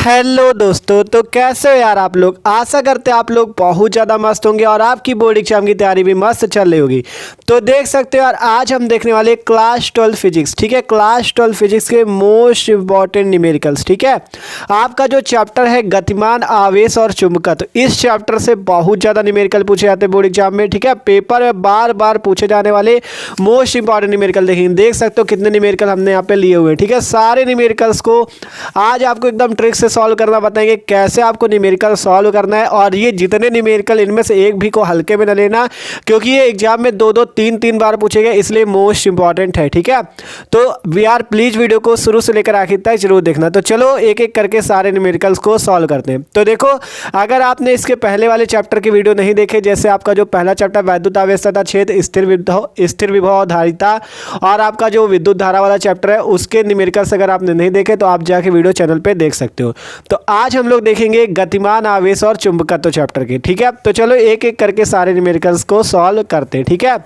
Hello दोस्तों, तो कैसे हो यार आप लोग। आशा करते हैं आप लोग बहुत ज़्यादा मस्त होंगे और आपकी बोर्ड एग्जाम की तैयारी भी मस्त चल रही होगी। तो देख सकते हो यार, आज हम देखने वाले क्लास 12 फिजिक्स। ठीक है, क्लास 12 फिजिक्स के मोस्ट इंपॉर्टेंट न्यूमेरिकल्स। ठीक है, आपका जो चैप्टर है गतिमान, आवेश और चुंबकत्व, इस चैप्टर से बहुत ज़्यादा न्यूमेरिकल पूछे जाते हैं बोर्ड एग्जाम में। ठीक है, पेपर में बार बार पूछे जाने वाले मोस्ट इंपॉर्टेंट न्यूमेरिकल देखेंगे। देख सकते हो कितने न्यूमेरिकल हमने यहाँ पे लिए हुए हैं। ठीक है, सारे न्यूमेरिकल्स को आज आपको एकदम ट्रिक से सॉल्व करना बताएंगे, कैसे आपको न्यूमेरिकल सॉल्व करना है। और ये जितने न्यूमेरिकल, इनमें से एक भी को हल्के में न लेना, क्योंकि ये एग्जाम में दो दो तीन तीन बार पूछेगा, इसलिए मोस्ट इंपॉर्टेंट है। ठीक है, तो यार प्लीज वीडियो को शुरू से लेकर आखिर तक जरूर देखना। तो चलो एक एक करके सारे न्यूमेरिकल्स को सॉल्व करते हैं। तो देखो, अगर आपने इसके पहले वाले चैप्टर की वीडियो नहीं देखे, जैसे आपका जो पहला चैप्टर वैद्युत आवेश तथा क्षेत्र, स्थिर विभव धारिता, और आपका जो विद्युत धारा वाला चैप्टर है, उसके न्यूमेरिकल्स अगर आपने नहीं देखे तो आप जाके वीडियो चैनल पे देख सकते हो। तो आज हम लोग देखेंगे गतिमान, आवेश और चुंबकत्व चैप्टर के। ठीक है, तो चलो एक एक करके सारे न्यूमेरिकल्स को सॉल्व करते हैं। ठीक है,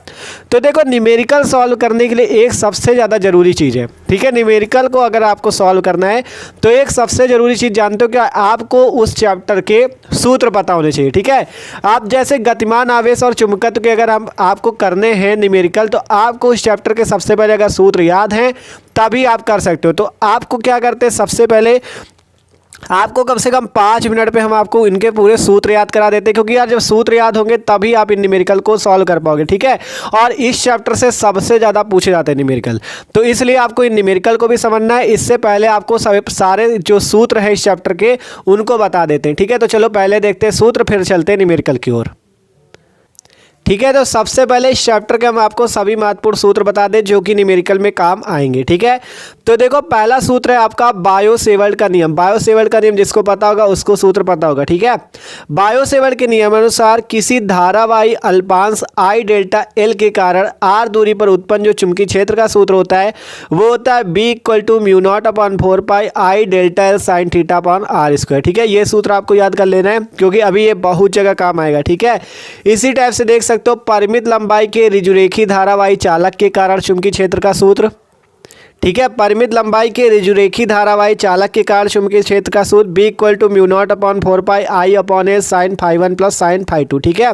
तो देखो न्यूमेरिकल सॉल्व करने के लिए एक सबसे ज़्यादा जरूरी चीज़ है। ठीक है, न्यूमेरिकल को अगर आपको सॉल्व करना है तो एक सबसे जरूरी चीज़ जानते हो क्या, आपको उस चैप्टर के सूत्र पता होने चाहिए। ठीक है, आप जैसे गतिमान, आवेश और चुंबकत्व के अगर हम आपको करने हैं न्यूमेरिकल, तो आपको उस चैप्टर के सबसे पहले अगर सूत्र याद हैं तभी आप कर सकते हो। तो आपको क्या करते हैं, सबसे पहले आपको कम से कम 5 मिनट पे हम आपको इनके पूरे सूत्र याद करा देते हैं, क्योंकि यार जब सूत्र याद होंगे तभी आप इन न्यूमेरिकल को सॉल्व कर पाओगे। ठीक है, और इस चैप्टर से सबसे ज़्यादा पूछे जाते हैं न्यूमेरिकल, तो इसलिए आपको इन न्यूमेरिकल को भी समझना है। इससे पहले आपको सारे जो सूत्र हैं इस चैप्टर के, उनको बता देते हैं। ठीक है, तो चलो पहले देखते हैं सूत्र, फिर चलते हैं न्यूमेरिकल की ओर। ठीक है, तो सबसे पहले इस चैप्टर के हम आपको सभी महत्वपूर्ण सूत्र बता दें जो कि न्यूमेरिकल में काम आएंगे। ठीक है, तो देखो पहला सूत्र है आपका बायो-सेवर्ट का नियम। बायो-सेवर्ट का नियम जिसको पता होगा उसको सूत्र पता होगा। ठीक है, बायो-सेवर्ट के नियमानुसार किसी धारावाही अल्पांश आई डेल्टा एल के कारण आर दूरी पर उत्पन्न जो चुंबकीय क्षेत्र का सूत्र होता है वो होता है B equal to mu not upon 4 pi I delta L sine theta upon R square. ठीक है, ये सूत्र आपको याद कर लेना है, क्योंकि अभी ये बहुत जगह काम आएगा। ठीक है, इसी टाइप से देख सकते तो परिमित लंबाई के ऋजुरेखी धारावाही चालक के कारण चुंबकीय क्षेत्र का सूत्र। ठीक है, परिमित लंबाई के ऋजुरेखी धारावाही चालक के कारण चुंबकीय क्षेत्र का सूत्र B equal to mu not upon 4 pi I upon a sine phi 1 plus sine phi 2। ठीक है,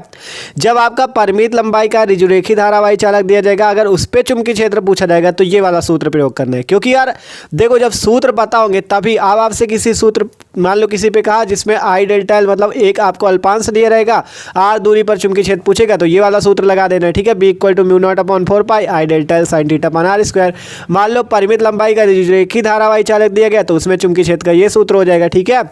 जब आपका परिमित लंबाई का ऋजुरेखी धारावाही चालक दिया जाएगा, अगर उस पर चुंबकीय क्षेत्र पूछा जाएगा तो ये वाला सूत्र प्रयोग करना है। क्योंकि यार देखो, जब सूत्र पता होंगे तभी आप आपसे किसी सूत्र, मान लो किसी पे कहा जिसमें आई डेल्टा एल मतलब एक आपको अल्पांश दिया रहेगा, आर दूरी पर चुंबकीय क्षेत्र पूछेगा तो ये वाला सूत्र लगा देना है। ठीक है, B equal to mu not upon 4 pi I delta L sine theta upon R square. मान लो परिमित लंबाई का ऋजुरेखी धारावाही चालक दिया गया तो उसमें चुंबकीय क्षेत्र का ये सूत्र हो जाएगा। ठीक है,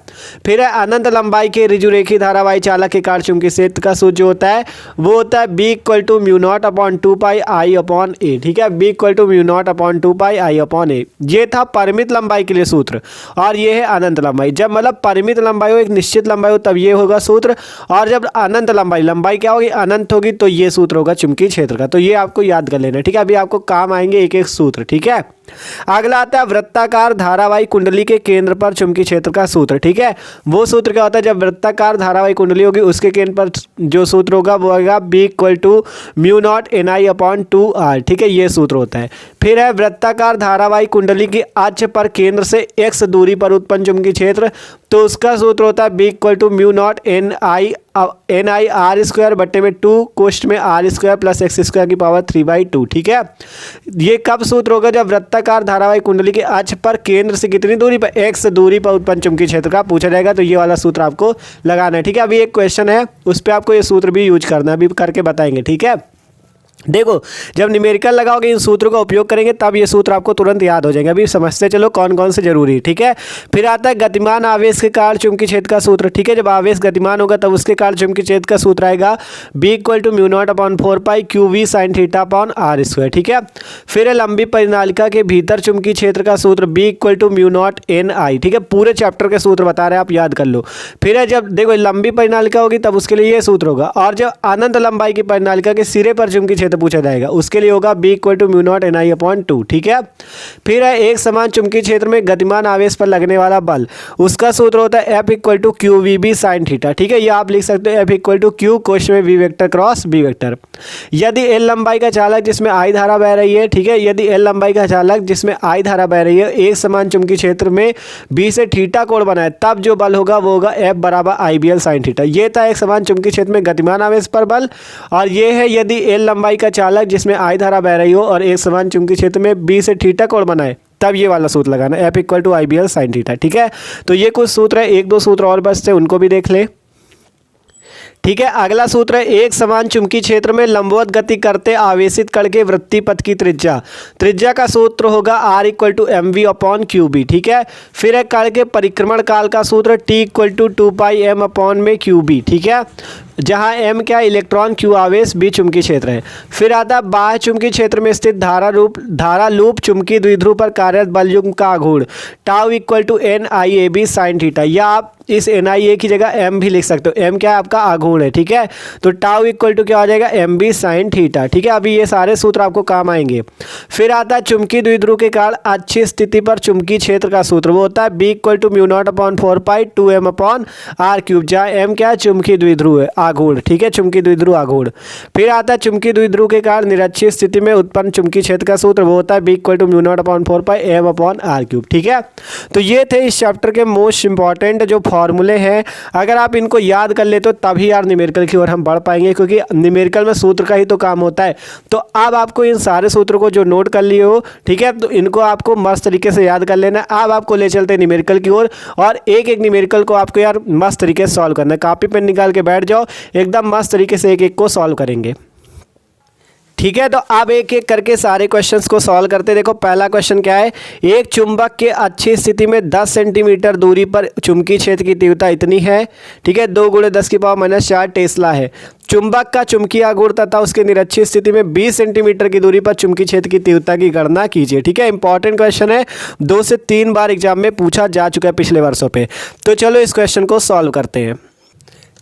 फिर है अनंत लंबाई के ऋजुरेखी धारावाही चालक के कारण चुंबकीय क्षेत्र का सूत्र जो होता है वो होता है B equal to mu not upon 2 pi I upon A. ठीक है, B equal to mu not upon 2 pi I upon A, ये था परिमित लंबाई के लिए सूत्र। और ये है अनंत लंबाई, जब मतलब परिमित लंबाई हो, एक निश्चित लंबाई हो, तब ये होगा सूत्र। और जब अनंत लंबाई क्या होगी, अनंत होगी, तो ये सूत्र होगा चुंबकीय क्षेत्र का। तो ये आपको याद कर लेना है। ठीक है, अभी आपको काम आएंगे एक एक सूत्र। ठीक है, अगला आता है वृत्ताकार धारावाही कुंडली के केंद्र पर चुंबकीय क्षेत्र का सूत्र। ठीक है, वो सूत्र क्या होता है, जब वृत्ताकार धारावाही कुंडली होगी उसके केंद्र पर जो सूत्र होगा वो होगा B equal to mu not N I upon 2 R. ठीक है, ये सूत्र होता है। फिर है वृत्ताकार धारावाही कुंडली की अक्ष पर केंद्र से एक्स दूरी पर उत्पन्न चुंबकीय क्षेत्र, तो उसका सूत्र होता है B equal to mu not N I R square बट्टे में 2 कोष्ठ में R square plus x square की पावर 3/2। ठीक है, ये कब सूत्र होगा, जब वृत्ताकार धारावाही कुंडली के अक्ष पर केंद्र से कितनी दूरी पर, एक्स दूरी पर उत्पन्न चुंबकीय क्षेत्र का पूछा जाएगा, तो ये वाला सूत्र आपको लगाना है। ठीक है, अभी एक क्वेश्चन है उस पर आपको ये सूत्र भी यूज करना है, अभी करके बताएंगे। ठीक है, देखो जब न्यूमेरिकल लगाओगे इन सूत्रों का उपयोग करेंगे तब ये सूत्र आपको तुरंत याद हो जाएंगे। अभी समझते चलो कौन कौन से जरूरी है। ठीक है, फिर आता है गतिमान आवेश के कारण चुंबकीय क्षेत्र का सूत्र। ठीक है, जब आवेश गतिमान होगा तब उसके कारण चुंबकीय क्षेत्र का सूत्र आएगा B equal to mu not upon 4 pi Q V sine theta upon R square. ठीक है, फिर है लंबी परिनालिका के भीतर चुंबकीय क्षेत्र का सूत्र B equal to mu not N I. ठीक है, पूरे चैप्टर के सूत्र बता रहे हैं, आप याद कर लो। फिर है जब देखो लंबी परिनालिका होगी तब उसके लिए ये सूत्र होगा। और जब अनंत लंबाई की परिनालिका के सिरे पर चुंबकीय क्षेत्र तो पूछा जाएगा, उसके लिए होगा B equal to mu naught NI/2। ठीक है, फिर है एक समान चुंबकीय क्षेत्र में गतिमान आवेश पर लगने वाला बल, उसका सूत्र होता है F equal to QVB sine theta. ठीक है, ये आप लिख सकते हो F equal to Q question में V vector cross B vector. यदि L लंबाई का चालक जिसमें I धारा बह रही है, ठीक है, यदि L लंबाई का चालक जिसमें I धारा बह रही है एक समान चुंबकीय क्षेत्र में B से थीटा कोण बनाए, तब जो बल होगा वो होगा F बराबर IBL साइन थीटा। ये था एक समान चुंबकीय क्षेत्र में गतिमान आवेश पर बल। और ये है यदि L लंबाई का चालक जिसमें I धारा बह रही हो और एक समान चुंबकीय क्षेत्र में B से थीटा कोण बनाए, तब ये वाला सूत्र लगाना, F equal to IBL sine theta. ठीक है, तो ये कुछ सूत्र है, एक दो सूत्र और बचते हैं, उनको भी देख ले। ठीक है, अगला सूत्र है एक समान चुंबकीय क्षेत्र में लंबवत गति करते आवेशित कण के वृत्तीय पथ की त्रिज्या का सूत्र होगा R इक्वल टू MV/QB। ठीक है, फिर है कण के परिक्रमण काल का सूत्र T इक्वल टू 2πm/QB। ठीक है, जहां M क्या इलेक्ट्रॉन, Q आवेश, B चुंबकीय क्षेत्र है। फिर आता है बाह्य चुंबकीय क्षेत्र में स्थित धारा लूप चुंबकीय द्विध्रुव पर कार्यरत बल युग्म का आघूर्ण tau equal to NIAB sine theta, या आप इस NIA की जगह M भी लिख सकते हो, M क्या है आपका आघूर्ण है। ठीक है, तो टाउ इक्वल टू क्या हो जाएगा MB साइन थीटा। ठीक है, अभी ये सारे सूत्र आपको काम आएंगे। फिर आता है चुंबकीय द्विध्रुव के कारण अच्छी स्थिति पर चुंबकीय क्षेत्र का सूत्र, वो होता है B equal to mu not upon 4π 2m/r³, जहाँ M क्या है चुंबकीय द्विध्रुव है, आघूर्ण। ठीक है, चुंबकीय द्विध्रुव आघूर्ण। फिर आता है चुंबकीय द्विध्रुव के कारण निरक्षीय स्थिति में उत्पन्न चुंबकीय क्षेत्र का सूत्र, वो होता है B equal to mu not upon 4π m/r³। ठीक है, तो ये थे इस चैप्टर के मोस्ट इंपॉर्टेंट जो फॉर्मूले हैं। अगर आप इनको याद कर ले तो तभी यार न्यूमेरिकल की ओर हम बढ़ पाएंगे, क्योंकि न्यूमेरिकल में सूत्र का ही तो काम होता है। तो अब आपको इन सारे सूत्रों को जो नोट कर लिए हो, ठीक है, तो इनको आपको मस्त तरीके से याद कर लेना। अब आपको ले चलते हैं न्यूमेरिकल की ओर, और एक एक न्यूमेरिकल को आपको यार मस्त तरीके से सॉल्व करना है। कॉपी पेन निकाल के बैठ जाओ, एकदम मस्त तरीके से एक एक को सॉल्व करेंगे। ठीक है, तो अब एक एक करके सारे क्वेश्चंस को सॉल्व करते। देखो पहला क्वेश्चन क्या है, एक चुंबक के अच्छी स्थिति में 10 सेंटीमीटर दूरी पर चुंबकीय क्षेत्र की तीव्रता इतनी है। ठीक है, 2 × 10⁻⁻⁴ टेस्ला है। चुंबक का चुंबकीय आघूर्ण तथा उसके निरक्षीय स्थिति में 20 सेंटीमीटर की दूरी पर चुंबकीय क्षेत्र की तीव्रता की गणना कीजिए। ठीक है, इंपॉर्टेंट क्वेश्चन है, 2 से 3 बार एग्जाम में पूछा जा चुका है पिछले वर्षों पे। तो चलो इस क्वेश्चन को सॉल्व करते हैं।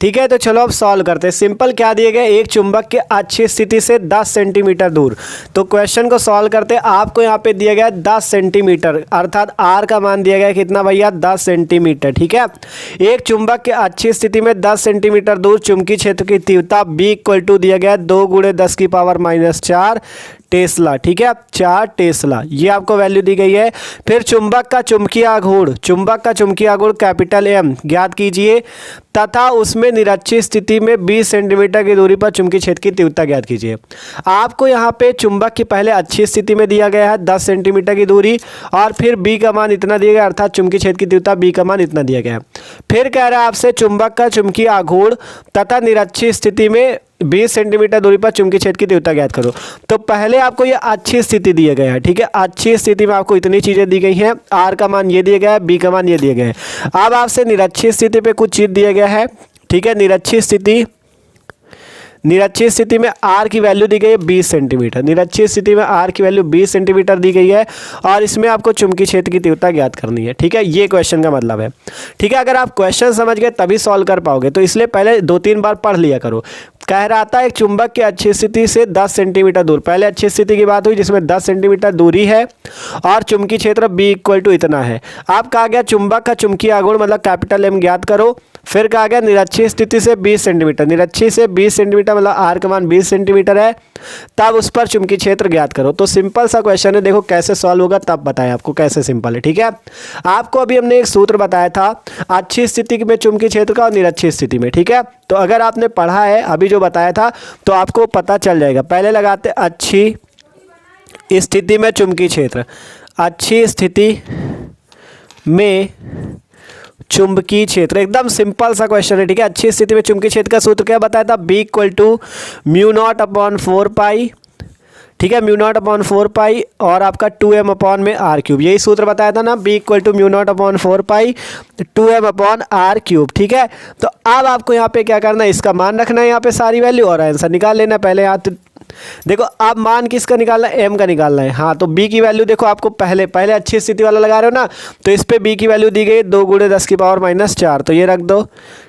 ठीक है, तो चलो अब सॉल्व करते हैं। सिंपल क्या दिए गए, एक चुंबक के अच्छी स्थिति से 10 सेंटीमीटर दूर। तो क्वेश्चन को सॉल्व करते हैं। आपको यहाँ पे दिया गया है 10 सेंटीमीटर, अर्थात R का मान दिया गया है कितना भैया, 10 सेंटीमीटर। ठीक है, एक चुंबक के अच्छी स्थिति में 10 सेंटीमीटर दूर चुंबकीय क्षेत्र की तीव्रता B इक्वल टू दिया गया है 2 × 10⁻⁻⁴ टेस्ला। ठीक है, 4 टेस्ला, ये आपको वैल्यू दी गई है। फिर चुंबक का चुंबकीय आघूर्ण कैपिटल M ज्ञात कीजिए तथा उसमें निरक्षीय स्थिति में 20 सेंटीमीटर की दूरी पर चुंबकीय क्षेत्र की तीव्रता ज्ञात कीजिए। आपको यहाँ पे चुंबक की पहले अच्छी स्थिति में दिया गया है 10 सेंटीमीटर की दूरी, और फिर B का मान इतना दिया गया, अर्थात चुंबकीय क्षेत्र की तीव्रता B का मान इतना दिया गया है। फिर कह रहा है आपसे चुंबक का चुंबकीय आघूर्ण तथा निरक्षीय स्थिति में 20 सेंटीमीटर दूरी पर चुंबकीय क्षेत्र की तीव्रता ज्ञात करो। तो पहले आपको ये अच्छी स्थिति दिया गया है। ठीक है, अच्छी स्थिति में आपको इतनी चीज़ें दी गई हैं, R का मान ये दिया गया है, B का मान ये दिया गया है। अब आपसे निरक्षीय स्थिति पे कुछ चीज़ दिया गया है। ठीक है, निरक्षीय स्थिति में R की वैल्यू दी गई है 20 सेंटीमीटर। निरक्षीय स्थिति में R की वैल्यू 20 सेंटीमीटर दी गई है, और इसमें आपको चुंबकीय क्षेत्र की तीव्रता ज्ञात करनी है। ठीक है, ये क्वेश्चन का मतलब है। ठीक है, अगर आप क्वेश्चन समझ गए तभी सॉल्व कर पाओगे, तो इसलिए पहले 2-3 बार पढ़ लिया करो। कह रहा था एक चुंबक की अच्छी स्थिति से 10 सेंटीमीटर दूर, पहले अच्छी स्थिति की बात हुई जिसमें 10 सेंटीमीटर दूरी है और चुंबकीय क्षेत्र B इक्वल टू इतना है। अब कहा गया चुंबक का चुंबकीय आघूर्ण मतलब कैपिटल M ज्ञात करो। फिर कहा गया निरक्षीय स्थिति से 20 सेंटीमीटर, निरक्षीय से 20 सेंटीमीटर मतलब R का मान 20 सेंटीमीटर है, तब उस पर चुंबकीय क्षेत्र ज्ञात करो। तो सिंपल सा क्वेश्चन है, देखो कैसे सॉल्व होगा तब बताएं आपको कैसे सिंपल है। ठीक है, आपको अभी हमने एक सूत्र बताया था अच्छी स्थिति में चुंबकीय क्षेत्र का और निरक्षीय स्थिति में। ठीक है, तो अगर आपने पढ़ा है अभी जो बताया था तो आपको पता चल जाएगा। पहले लगाते अच्छी स्थिति में चुंबकीय क्षेत्र, अच्छी स्थिति में चुंबकीय क्षेत्र, एकदम सिंपल सा क्वेश्चन है। ठीक है, अच्छी स्थिति में चुंबकीय क्षेत्र का सूत्र क्या बताया था, B equal to mu not upon 4π। ठीक है, म्यू नॉट अपॉन 4π और आपका 2m/r³, यही सूत्र बताया था ना, B equal to mu not upon 4π 2m/r³। ठीक है, तो अब आपको यहाँ पे क्या करना है, इसका मान रखना है यहाँ पे सारी वैल्यू और आंसर निकाल लेना। पहले यहाँ देखो अब मान किसका निकालना है, m का निकालना है। हाँ तो b की वैल्यू देखो आपको पहले अच्छी स्थिति वाला लगा रहे हो ना, तो इस पे b की वैल्यू दी गई 2 × 10⁻⁴ तो ये रख दो,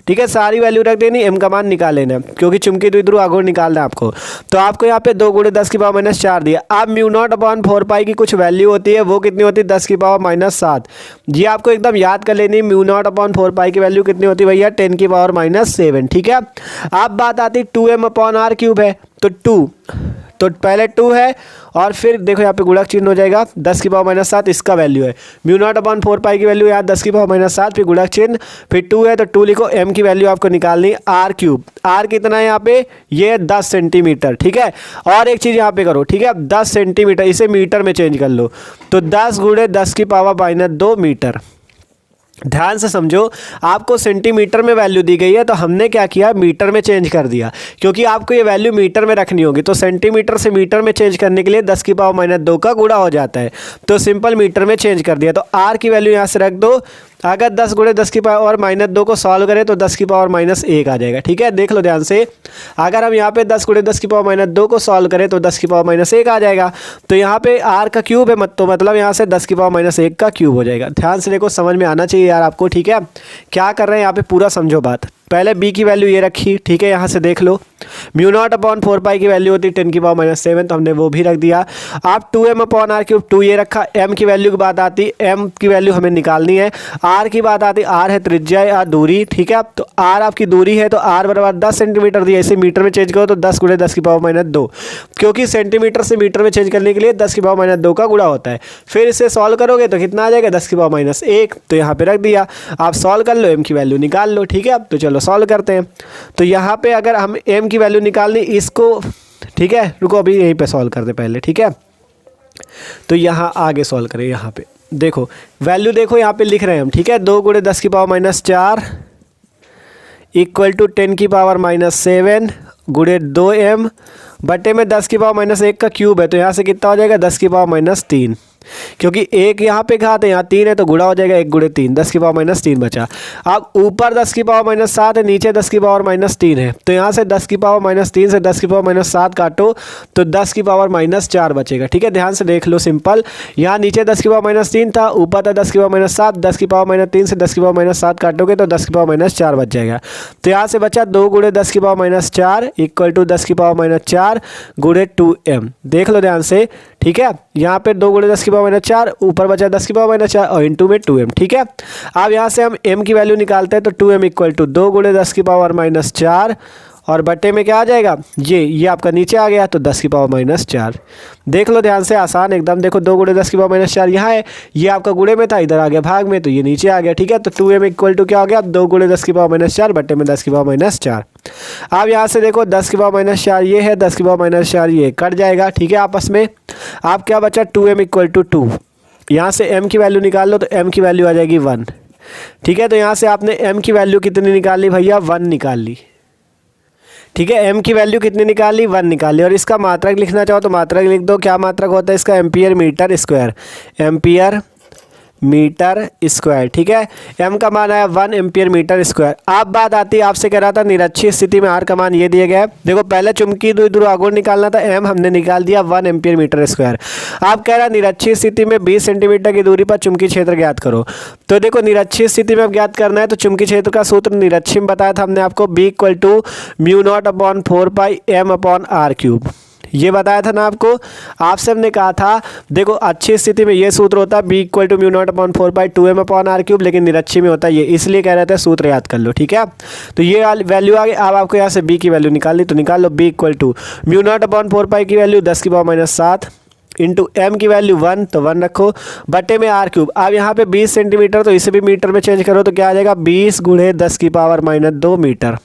ठीक है, सारी वैल्यू रख देनी, m का मान निकाल लेना क्योंकि चुंबकीय द्विध्रुव आघूर्ण निकालना है आपको। तो आपको यहाँ पे 2 × 10⁻⁴ दिया। अब μ0/4π की कुछ वैल्यू होती है, वो कितनी होती है 10⁻⁷। ये आपको एकदम याद कर लेनी, μ0/4π की वैल्यू कितनी होती है भैया 10⁻⁷, ठीक है। अब बात आती 2m/r³ है, तो 2 तो पहले 2 है और फिर देखो यहाँ पे गुणक चिन्ह हो जाएगा 10⁻⁷, इसका वैल्यू है μ0/4π की वैल्यू यहाँ 10⁻⁷, फिर गुणक चिन्ह, फिर 2 है तो 2 लिखो, m की वैल्यू आपको निकालनी r³। r कितना है यहाँ पे, ये 10 सेंटीमीटर, ठीक है। और एक चीज़ यहाँ पे करो, ठीक है, 10 सेंटीमीटर इसे मीटर में चेंज कर लो, तो 10 × 10⁻⁻² मीटर। ध्यान से समझो, आपको सेंटीमीटर में वैल्यू दी गई है तो हमने क्या किया, मीटर में चेंज कर दिया क्योंकि आपको ये वैल्यू मीटर में रखनी होगी। तो सेंटीमीटर से मीटर में चेंज करने के लिए 10⁻⁻² का गुणा हो जाता है, तो सिंपल मीटर में चेंज कर दिया। तो r की वैल्यू यहाँ से रख दो। अगर 10 × 10⁻⁻² को सॉल्व करें तो 10⁻⁻1 आ जाएगा, ठीक है। देख लो ध्यान से, अगर हम यहाँ पे 10 × 10⁻² को सॉल्व करें तो 10⁻1 आ जाएगा। तो यहाँ पे r का क्यूब है, तो मतलब यहाँ से 10⁻1 का क्यूब हो जाएगा। ध्यान से देखो, समझ में आना चाहिए यार आपको, ठीक है। क्या कर रहे हैं यहाँ पे पूरा समझो बात। पहले b की वैल्यू ये रखी, ठीक है, यहाँ से देख लो μ0/4π की वैल्यू होती है 10⁻⁷, तो हमने वो भी रख दिया। आप 2m/r³, 2 ये रखा। m की वैल्यू की बात आती, m की वैल्यू हमें निकालनी है। r की बात आती, r है त्रिज्या या दूरी, ठीक है। तो r आपकी दूरी है तो r बराबर 10 सेंटीमीटर दिया, इसे मीटर में चेंज करो तो 10 × 10⁻², क्योंकि सेंटीमीटर से मीटर में चेंज करने के लिए 10⁻² का गुणा होता है। फिर इसे सॉल्व करोगे तो कितना आ जाएगा 10⁻1, तो यहाँ पे रख दिया। आप सॉल्व कर लो, m की वैल्यू निकाल लो, ठीक है। तो चलो सॉल्व करते हैं। तो यहाँ पे अगर हम m की वैल्यू निकालनी इसको, ठीक है, रुको अभी यहीं पे सॉल्व करते पहले, ठीक है। तो यहाँ आगे सॉल्व करें, यहाँ पे देखो वैल्यू देखो यहाँ पे लिख रहे हैं हम, ठीक है। 2 × 10⁻⁴ इक्वल टू 10⁻⁷ × 2m बटे में 10⁻1 का क्यूब है, तो यहाँ से कितना हो जाएगा 10⁻3, क्योंकि एक यहाँ पे घात है, यहाँ 3 है तो गुणा हो जाएगा 1 × 3, 10⁻3 बचा। अब ऊपर 10⁻7 है, नीचे 10⁻3 है, तो यहाँ से 10⁻3 से 10⁻7 काटो तो 10⁻4 बचेगा, ठीक है। ध्यान से देख लो, सिंपल, यहाँ नीचे 10⁻3 था, ऊपर था 10⁻7, 10⁻3 से 10⁻7 काटोगे तो 10⁻4 बच जाएगा। तो यहाँ से बचा 2 × 10⁻4 इक्वल टू 10⁻4 × 2m। देख लो ध्यान से, ठीक है। यहाँ पे 2 × 10⁻4, ऊपर बचा 10⁻4 और इंटू में 2m, ठीक है। अब यहाँ से हम m की वैल्यू निकालते हैं, तो 2m इक्वल टू 2 × 10⁻4 और बटे में क्या आ जाएगा, ये आपका नीचे आ गया तो 10⁻4। देख लो ध्यान से, आसान एकदम। देखो 2 × 10⁻4 यहाँ है, ये आपका गुणे में था, इधर आ गया भाग में, तो ये नीचे आ गया, ठीक है। तो 2m इक्वल टू क्या हो गया, 2 × 10⁻4 बटे में 10⁻4। अब यहाँ से देखो 10⁻4 ये है, 10⁻4 ये कट जाएगा, ठीक है, आपस में। आप क्या बचा, 2m इक्वल टू 2। यहाँ से m की वैल्यू निकाल लो तो m की वैल्यू आ जाएगी 1, ठीक है। तो यहाँ से आपने m की वैल्यू कितनी निकाल ली भैया, 1 निकाल ली, ठीक है। m की वैल्यू कितनी निकाल ली, 1 निकाल ली। और इसका मात्रक लिखना चाहो तो मात्रक लिख दो। क्या मात्रक होता है इसका, ampere metre square, ampere metre square, ठीक है। m का मान आया 1 एम्पियर मीटर स्क्वायर। अब बात आती है, आपसे कह रहा था निरक्षीय स्थिति में r का मान ये दिया गया है। देखो पहले चुंबकीय द्विध्रुव आघूर्ण निकालना था, m हमने निकाल दिया 1 एम्पियर मीटर स्क्वायर। अब कह रहा है निरक्षीय स्थिति में 20 सेंटीमीटर की दूरी पर चुंबकीय क्षेत्र ज्ञात करो। तो देखो निरक्षीय स्थिति में अब ज्ञात करना है, तो चुंबकीय क्षेत्र का सूत्र निरक्षीय में बताया था हमने आपको, b इक्वल टू μ0/4π m/r³। ये बताया था ना आपको। आपसे हमने कहा था देखो अच्छी स्थिति में ये सूत्र होता है b इक्वल टू μ0/4π 2m/r³, लेकिन निरक्षीय में होता है ये, इसलिए कह रहे थे सूत्र याद कर लो, ठीक है। तो ये वैल्यू आ गई। अब आपको यहाँ से b की वैल्यू निकालनी, तो निकाल लो। b इक्वल टू μ0/4π की वैल्यू 10⁻7 इंटू m की वैल्यू 1, तो 1 रखो, बटे में r³। अब यहाँ पे 20 सेंटीमीटर, तो इसे भी मीटर में चेंज करो तो क्या आ जाएगा, 20 × 10⁻2 मीटर।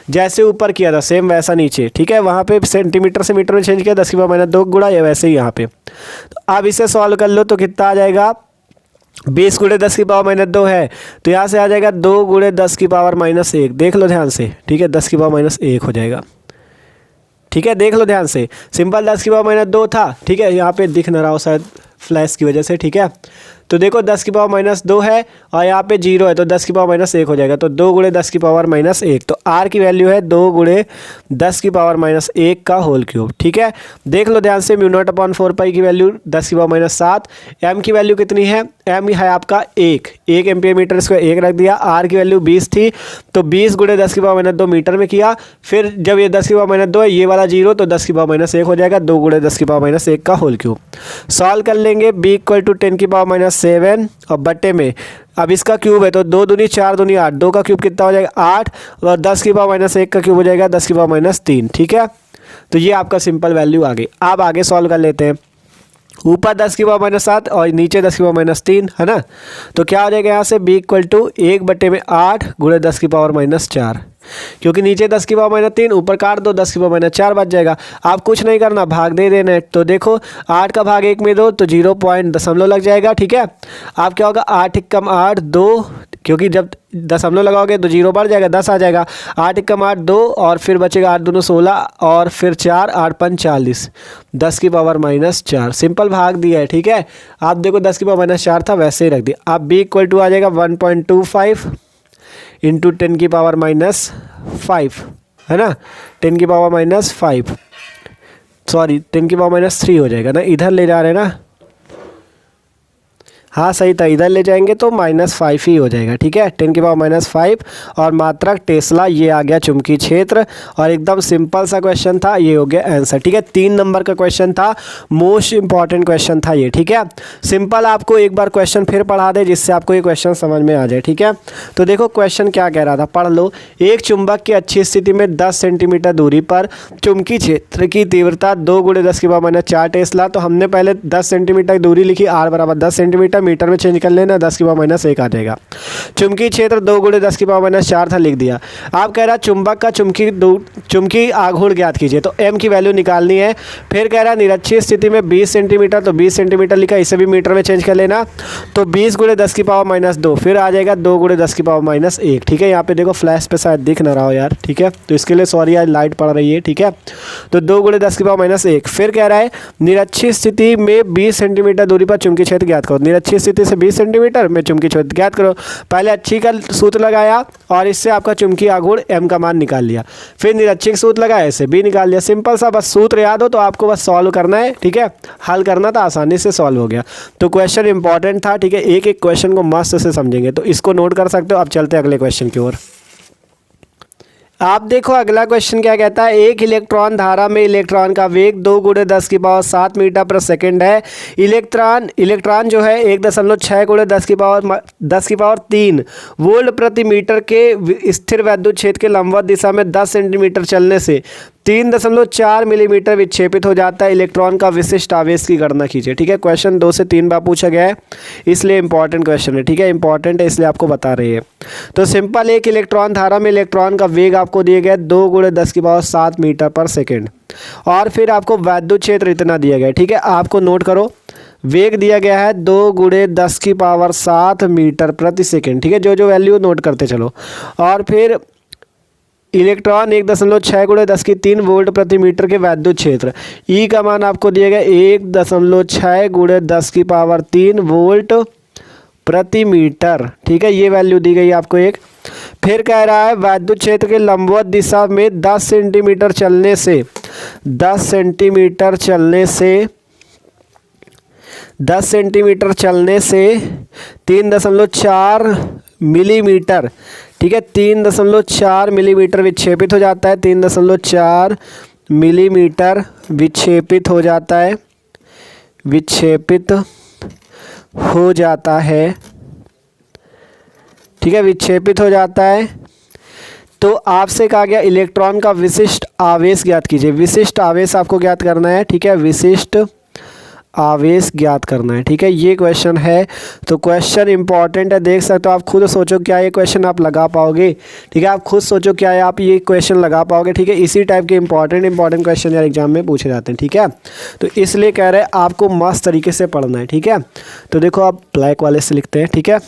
जैसे ऊपर किया था सेम वैसा नीचे, ठीक है। वहाँ पे सेंटीमीटर से मीटर में चेंज किया, 10⁻2 गुणा, या वैसे ही यहाँ पे। तो अब इसे सॉल्व कर लो तो कितना आ जाएगा, 20 × 10⁻2 है, तो यहाँ से आ जाएगा 2 × 10⁻1। देख लो ध्यान से, ठीक है, 10⁻1 हो जाएगा, ठीक है। देख लो ध्यान से, सिंपल 10⁻2 था, ठीक है। यहाँ पे दिख ना रहा हो शायद फ्लैश की वजह से, ठीक है। तो देखो 10 की पावर -2 है और यहाँ पे 0 है तो 10 की पावर -1 हो जाएगा। तो 2 गुणे 10 की पावर -1, तो r की वैल्यू है 2 गुणे 10 की पावर -1 का होल क्यूब। ठीक है, देख लो ध्यान से, μ0/4 की वैल्यू 10 की पावर -7, m की वैल्यू कितनी है, m है आपका 1 एम्पियर मीटर, इसको 1 रख दिया। r की वैल्यू 20 थी तो 20 गुणे 10 की पावर -2 मीटर में किया। फिर जब ये 10 की पावर -2 है, ये वाला 0 तो 10 की पावर -1 हो जाएगा, 2 गुणे 10 की पावर -1 का होल क्यूब। सॉल्व कर लेंगे, b = 10 की पावर -7 और बट्टे में अब इसका क्यूब है तो 2 दूनी 4 दूनी 8, 2 का क्यूब कितना हो जाएगा 8 और 10 की पावर -1 का क्यूब हो जाएगा 10 की पावर -3। ठीक है, तो ये आपका सिंपल वैल्यू आ गई। अब आगे सॉल्व कर लेते हैं। ऊपर 10 की पावर -7 और नीचे 10 की पावर -3 है ना, तो क्या हो जाएगा यहाँ से b = 1/8 गुणे 10 की पावर -4, क्योंकि नीचे 10 की पावर -3 ऊपर काट दो 10 की पावर -4 बच जाएगा। आप कुछ नहीं करना, भाग दे देना है। तो देखो 8 का भाग 1 में दो तो 0.0 लग जाएगा। ठीक है, आप क्या होगा 8 × 8 2, क्योंकि जब दशमलव लगाओगे तो 0 बढ़ जाएगा 10 आ जाएगा। 8 × 8 2 और फिर बचेगा 8 दूनी 16 और फिर 4 8 5 40, 10 की पावर -4 सिंपल भाग दिया है। ठीक है, आप देखो 10 की पावर -4 था वैसे ही रख दिया। आप b = आ जाएगा 1.25 इंटू 10 की पावर -5 है ना, 10 की पावर -5 सॉरी 10 की पावर -3 हो जाएगा ना, इधर ले जा रहे हैं ना, हाँ सही था, इधर ले जाएंगे तो -5 ही हो जाएगा। ठीक है, 10 की पावर -5 और मात्रक टेस्ला, ये आ गया चुंबकीय क्षेत्र और एकदम सिंपल सा क्वेश्चन था, ये हो गया आंसर। ठीक है, 3 नंबर का क्वेश्चन था, मोस्ट इंपॉर्टेंट क्वेश्चन था ये। ठीक है, सिंपल आपको एक बार क्वेश्चन फिर पढ़ा दे जिससे आपको ये क्वेश्चन समझ में आ जाए। ठीक है, तो देखो क्वेश्चन क्या कह रहा था, पढ़ लो। एक चुंबक की अच्छी स्थिति में 10 सेंटीमीटर दूरी पर चुंबकीय क्षेत्र की तीव्रता 2 गुणे 10 की पावर -4 टेस्ला। तो हमने पहले 10 सेंटीमीटर दूरी लिखी, r = 10 सेंटीमीटर, मीटर में चेंज कर लेना, 10 की पावर -1 आ जाएगा। चुंबकीय क्षेत्र 2 गुणे 10 की पावर -4 था, लिख दिया। आप कह रहा चुंबक का चुंबकीय आघूर्ण ज्ञात कीजिए, तो m की वैल्यू निकालनी है। फिर कह रहा निरक्षीय स्थिति में 20 सेंटीमीटर, तो 20 सेंटीमीटर लिखा, इसे भी मीटर में चेंज कर लेना, तो 20 गुणे 10 की पावर -2 फिर आ जाएगा 2 गुणे 10 की पावर -1। ठीक है, यहाँ पे देखो फ्लैश पे शायद दिख ना रहा हो यार। ठीक है, तो इसके लिए सॉरी, आज लाइट पड़ रही है। ठीक है, तो 2 गुणे 10 की पावर -1। फिर कह रहा है निरक्षीय स्थिति में 20 सेंटीमीटर दूरी पर चुंबकीय क्षेत्र ज्ञात करो। निरक्षीय स्थिति से 20 सेंटीमीटर में चुंबकीय क्षेत्र ज्ञात करो। पहले अच्छी का सूत्र लगाया और इससे आपका चुंबकीय आघूर्ण m का मान निकाल लिया। फिर निरक्षीय सूत्र लगाया, इससे b निकाल लिया। सिंपल सा, बस सूत्र याद हो तो आपको बस सॉल्व करना है। ठीक है, हल करना था, आसानी से सॉल्व हो गया। तो क्वेश्चन इंपॉर्टेंट था। ठीक है, एक एक क्वेश्चन को मस्त से समझेंगे, तो इसको नोट कर सकते हो। अब चलते हैं अगले क्वेश्चन की ओर। आप देखो अगला क्वेश्चन क्या कहता है, एक इलेक्ट्रॉन धारा में इलेक्ट्रॉन का वेग 2 गुणे 10 की पावर 7 मीटर प्रति सेकंड है। इलेक्ट्रॉन जो है 1.6 गुणे 10 की पावर 3 वोल्ट प्रति मीटर के स्थिर वैद्युत क्षेत्र के लंबवत दिशा में 10 सेंटीमीटर चलने से 3.4 मिलीमीटर विक्षेपित हो जाता है। इलेक्ट्रॉन का विशिष्ट आवेश की गणना कीजिए। ठीक है, क्वेश्चन 2 से 3 बार पूछा गया है, इसलिए इंपॉर्टेंट क्वेश्चन है। ठीक है, इंपॉर्टेंट है इसलिए आपको बता रही है। तो सिंपल, एक इलेक्ट्रॉन धारा में इलेक्ट्रॉन का वेग आपको दिया गया 2 गुणे 10 की पावर 7 मीटर पर सेकेंड और फिर आपको वैद्युत क्षेत्र इतना दिया गया है। ठीक है, आपको नोट करो, वेग दिया गया है 2 गुणे 10 की पावर 7 मीटर प्रति सेकेंड। ठीक है, जो जो वैल्यू नोट करते चलो। और फिर इलेक्ट्रॉन 1.6 गुणे 10 की 3 वोल्ट प्रति मीटर के वैद्युत क्षेत्र, ई का मान आपको दिया गया 1.6 गुणे 10 की पावर 3 वोल्ट प्रति मीटर। ठीक है, ये वैल्यू दी गई आपको एक। फिर कह रहा है वैद्युत क्षेत्र के लंबवत दिशा में 10 सेंटीमीटर चलने से 3.4 मिलीमीटर, ठीक है, 3.4 मिलीमीटर विक्षेपित हो जाता है। 3.4 मिलीमीटर विक्षेपित हो जाता है, ठीक है, विक्षेपित हो जाता है। तो आपसे कहा गया इलेक्ट्रॉन का विशिष्ट आवेश ज्ञात कीजिए। विशिष्ट आवेश आपको ज्ञात करना है। ठीक है, विशिष्ट आवेश ज्ञात करना है। ठीक है, ये क्वेश्चन है। तो क्वेश्चन इंपॉर्टेंट है, देख सकते हो। आप खुद सोचो क्या ये क्वेश्चन आप लगा पाओगे। ठीक है, आप खुद सोचो क्या है आप ये क्वेश्चन लगा पाओगे। ठीक है, इसी टाइप के इंपॉर्टेंट क्वेश्चन यार एग्जाम में पूछे जाते हैं। ठीक है, तो इसलिए कह रहे हैं आपको मस्त तरीके से पढ़ना है। ठीक है, तो देखो आप ब्लैक वाले से लिखते हैं। ठीक है,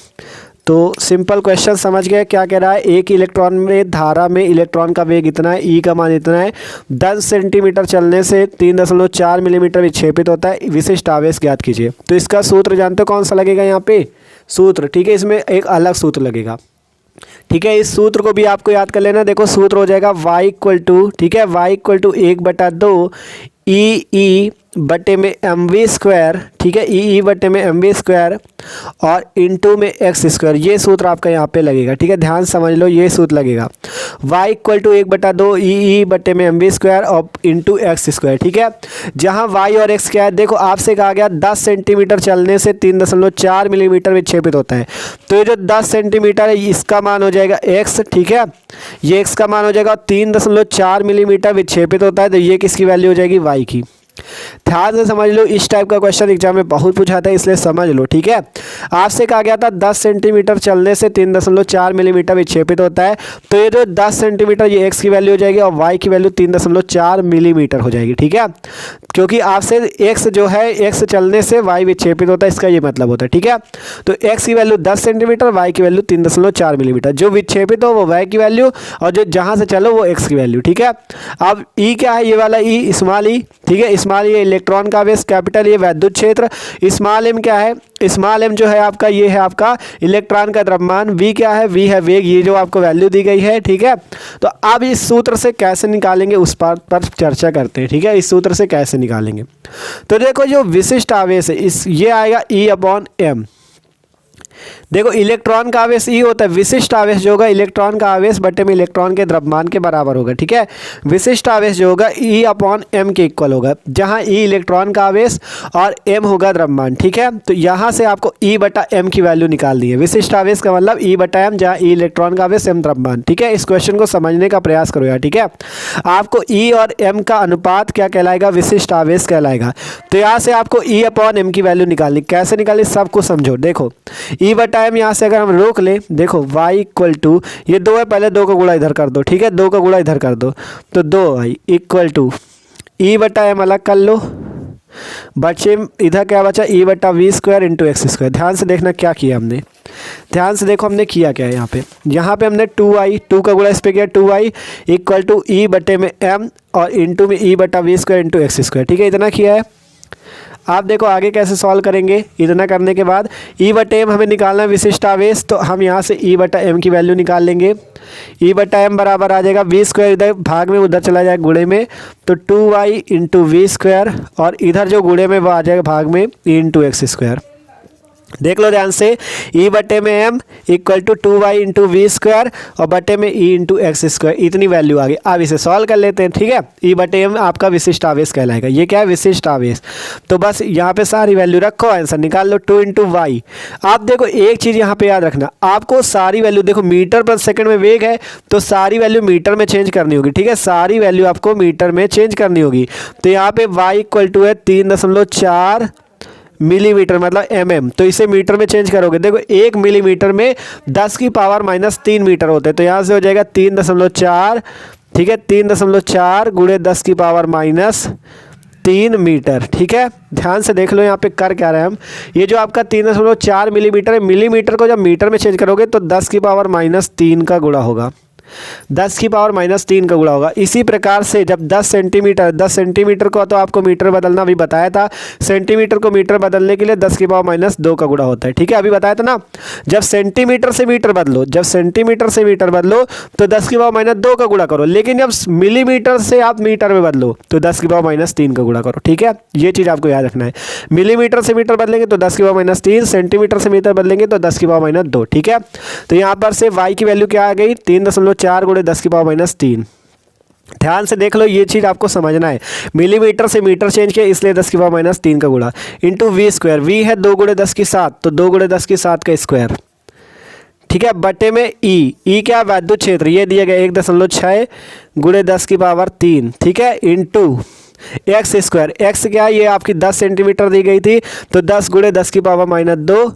तो सिंपल क्वेश्चन समझ गए क्या कह रहा है। एक इलेक्ट्रॉन में धारा में इलेक्ट्रॉन का वेग इतना है, ई का मान इतना है, 10 सेंटीमीटर चलने से 3.4 मिलीमीटर विक्षेपित होता है, विशिष्ट आवेश ज्ञात कीजिए। तो इसका सूत्र जानते हो कौन सा लगेगा यहाँ पे सूत्र, ठीक है, इसमें एक अलग सूत्र लगेगा, ठीक है। इस सूत्र को भी आपको याद कर लेना। देखो सूत्र हो जाएगा y इक्वल टू, ठीक है, y इक्वल टू 1/2 ई बटे में mv², ठीक है, ई बटे में mv² और इनटू में x²। ये सूत्र आपका यहाँ पे लगेगा, ठीक है, ध्यान समझ लो, ये सूत्र लगेगा y इक्वल टू 1/2 ई बटे में mv² और इनटू x², ठीक है। जहाँ y और x क्या है, देखो आपसे कहा गया 10 सेंटीमीटर चलने से 3.4 मिलीमीटर विक्षेपित होता है। तो ये जो 10 सेंटीमीटर है इसका मान हो जाएगा x, ठीक है, ये x का मान हो जाएगा, 3.4 मिलीमीटर विक्षेपित होता है, तो ये किसकी वैल्यू हो जाएगी, y की। ध्यान से समझ लो, इस टाइप का क्वेश्चन एग्जाम में बहुत पूछा था, इसलिए समझ लो, ठीक है। आपसे कहा गया था 10 सेंटीमीटर चलने से 3.4 मिलीमीटर विक्षेपित होता है, तो ये जो 10 सेंटीमीटर ये x की वैल्यू हो जाएगी और y की वैल्यू 3.4 मिलीमीटर हो जाएगी, ठीक है, क्योंकि आपसे x जो है x चलने से y विक्षेपित होता है, इसका ये मतलब होता है, ठीक है। तो x की वैल्यू 10 सेंटीमीटर, y की वैल्यू 3.4 मिलीमीटर, जो विक्षेपित हो वो y की वैल्यू और जो जहाँ से चलो वो x की वैल्यू, ठीक है। अब e क्या है, ये वाला e स्मॉल e, ठीक है, स्मॉल ये इलेक्ट्रॉन का आवेश, कैपिटल ये वैद्युत क्षेत्र, स्मॉल m क्या है, स्मॉल m जो है आपका ये है आपका इलेक्ट्रॉन का द्रव्यमान, v क्या है, v है वेग, ये जो आपको वैल्यू दी गई है, ठीक है। तो अब इस सूत्र से कैसे निकालेंगे उस पर चर्चा करते हैं, ठीक है, इस सूत्र से कैसे निकालेंगे। तो देखो जो विशिष्ट आवेश है इस ये आएगा E/m। देखो इलेक्ट्रॉन का आवेश ई होता है, विशिष्ट आवेश जो होगा इलेक्ट्रॉन का आवेश बटे में इलेक्ट्रॉन के द्रव्यमान के बराबर होगा, ठीक है। विशिष्ट आवेश जो होगा E/m के इक्वल होगा, जहां E इलेक्ट्रॉन का आवेश और m होगा द्रव्यमान, ठीक है। तो यहां से आपको E/m की वैल्यू निकालनी है। विशिष्ट आवेश का मतलब E/m, जहां E इलेक्ट्रॉन का आवेश m द्रव्यमान, ठीक है। इस क्वेश्चन को समझने का प्रयास करो यार, ठीक है। आपको E और m का अनुपात क्या कहलाएगा, विशिष्ट आवेश कहलाएगा। तो यहाँ से आपको E/m की वैल्यू निकालनी, कैसे निकाली सब कुछ समझो। देखो E/m यहाँ से अगर हम रोक ले, देखो y इक्वल टू ये 2 है, पहले 2 का गुणा इधर कर दो, ठीक है, 2 का गुणा इधर कर दो, तो 2y इक्वल टू E/m अलग कर लो, बचे इधर क्या बचा E/v² इंटू x²। ध्यान से देखना क्या किया हमने, ध्यान से देखो हमने किया क्या है। यहाँ पे हमने 2 का गुणा इस पे किया, 2y इक्वल टू E/m और इंटू में E/v² इंटू x², ठीक है, इतना किया है। आप देखो आगे कैसे सॉल्व करेंगे। इतना करने के बाद E/m हमें निकालना है विशिष्ट आवेश, तो हम यहाँ से E/m की वैल्यू निकाल लेंगे। E/m बराबर आ जाएगा v², इधर भाग में उधर चला जाएगा गुणे में, तो 2y इंटू v² और इधर जो गुणे में वो आ जाएगा भाग में e इंटू x²। देख लो ध्यान से, E/m equal to 2y into v² और बटे में e इंटू x², इतनी वैल्यू आ गई। अब इसे सॉल्व कर लेते हैं, ठीक है। E/m आपका विशिष्ट आवेश कहलाएगा, ये क्या है, विशिष्ट आवेश। तो बस यहाँ पे सारी वैल्यू रखो, आंसर निकाल लो, 2 इंटू वाई। आप देखो एक चीज़ यहाँ पे याद रखना, आपको सारी वैल्यू, देखो मीटर पर सेकंड में वेग है तो सारी वैल्यू मीटर में चेंज करनी होगी, ठीक है, सारी वैल्यू आपको मीटर में चेंज करनी होगी। तो यहाँ पे y इक्वल टू है 3.4 मिलीमीटर मतलब mm, तो इसे मीटर में चेंज करोगे, देखो 1 मिलीमीटर में 10 की पावर -3 मीटर होते हैं, तो यहाँ से हो जाएगा 3.4, ठीक है, 3.4 गुणे 10 की पावर -3 मीटर, ठीक है। ध्यान से देख लो यहाँ पे कर क्या रहे हैं हम, ये जो आपका 3.4 मिलीमीटर है, मिलीमीटर को जब मीटर में चेंज करोगे तो 10 की पावर -3 का गुणा होगा, 10 की पावर -3 का गुणा होगा। इसी प्रकार से जब 10 सेंटीमीटर को तो आपको मीटर बदलना अभी बताया था, सेंटीमीटर को मीटर बदलने के लिए 10 की पावर -2 का गुणा होता है, ठीक है, अभी बताया था ना। जब सेंटीमीटर से मीटर बदलो, तो 10 की पावर -2 का गुणा करो, लेकिन जब मिलीमीटर से आप मीटर में बदलो तो 10 की पावर -3 का गुणा करो, ठीक है, ये चीज़ आपको याद रखना है। मिलीमीटर से मीटर बदलेंगे तो 10 की पावर -3, सेंटीमीटर से मीटर बदलेंगे तो 10 की पावर -2, ठीक है। तो यहाँ पर से y की वैल्यू क्या आ गई, 3.4 गुणे 10 की पावर -3। ध्यान से देख लो, ये चीज़ आपको समझना है, मिलीमीटर से मीटर चेंज किया इसलिए 10 की पावर -3 का गुणा इंटू v², v है 2 गुणे 10 की 7, तो 2 गुणे 10 की 7 का स्क्वायर, ठीक है, बटे में ई क्या वैद्युत क्षेत्र, ये दिया गया 1.6 गुणे 10 की पावर 3, ठीक है, इंटू x², x क्या है, ये आपकी 10 सेंटीमीटर दी गई थी, तो 10 गुणे 10 की पावर -2,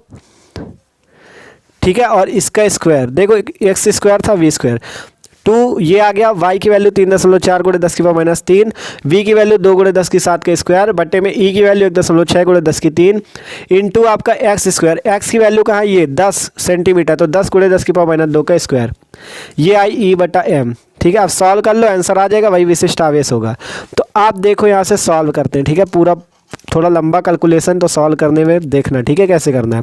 ठीक है, और इसका स्क्वायर, देखो x² था v², 2 ये आ गया, y की वैल्यू 3.4 गुणे 10 की पावर माइनस 3, v की वैल्यू 2 गुणे 10 की 7 का स्क्वायर बट्टे में e की वैल्यू 1.6 गुणे 10 की 3 इंटू आपका x स्क्वायर, x की वैल्यू कहाँ ये 10 सेंटीमीटर, तो 10 गुणे 10 की पावर माइनस 2 का स्क्वायर, ये आई e बटा m। ठीक है, आप सॉल्व कर लो, आंसर आ जाएगा, वही विशिष्ट आवेश होगा। तो आप देखो यहाँ से सॉल्व करते हैं। ठीक है, पूरा थोड़ा लंबा कैलकुलेशन, तो सॉल्व करने में देखना, ठीक है कैसे करना है।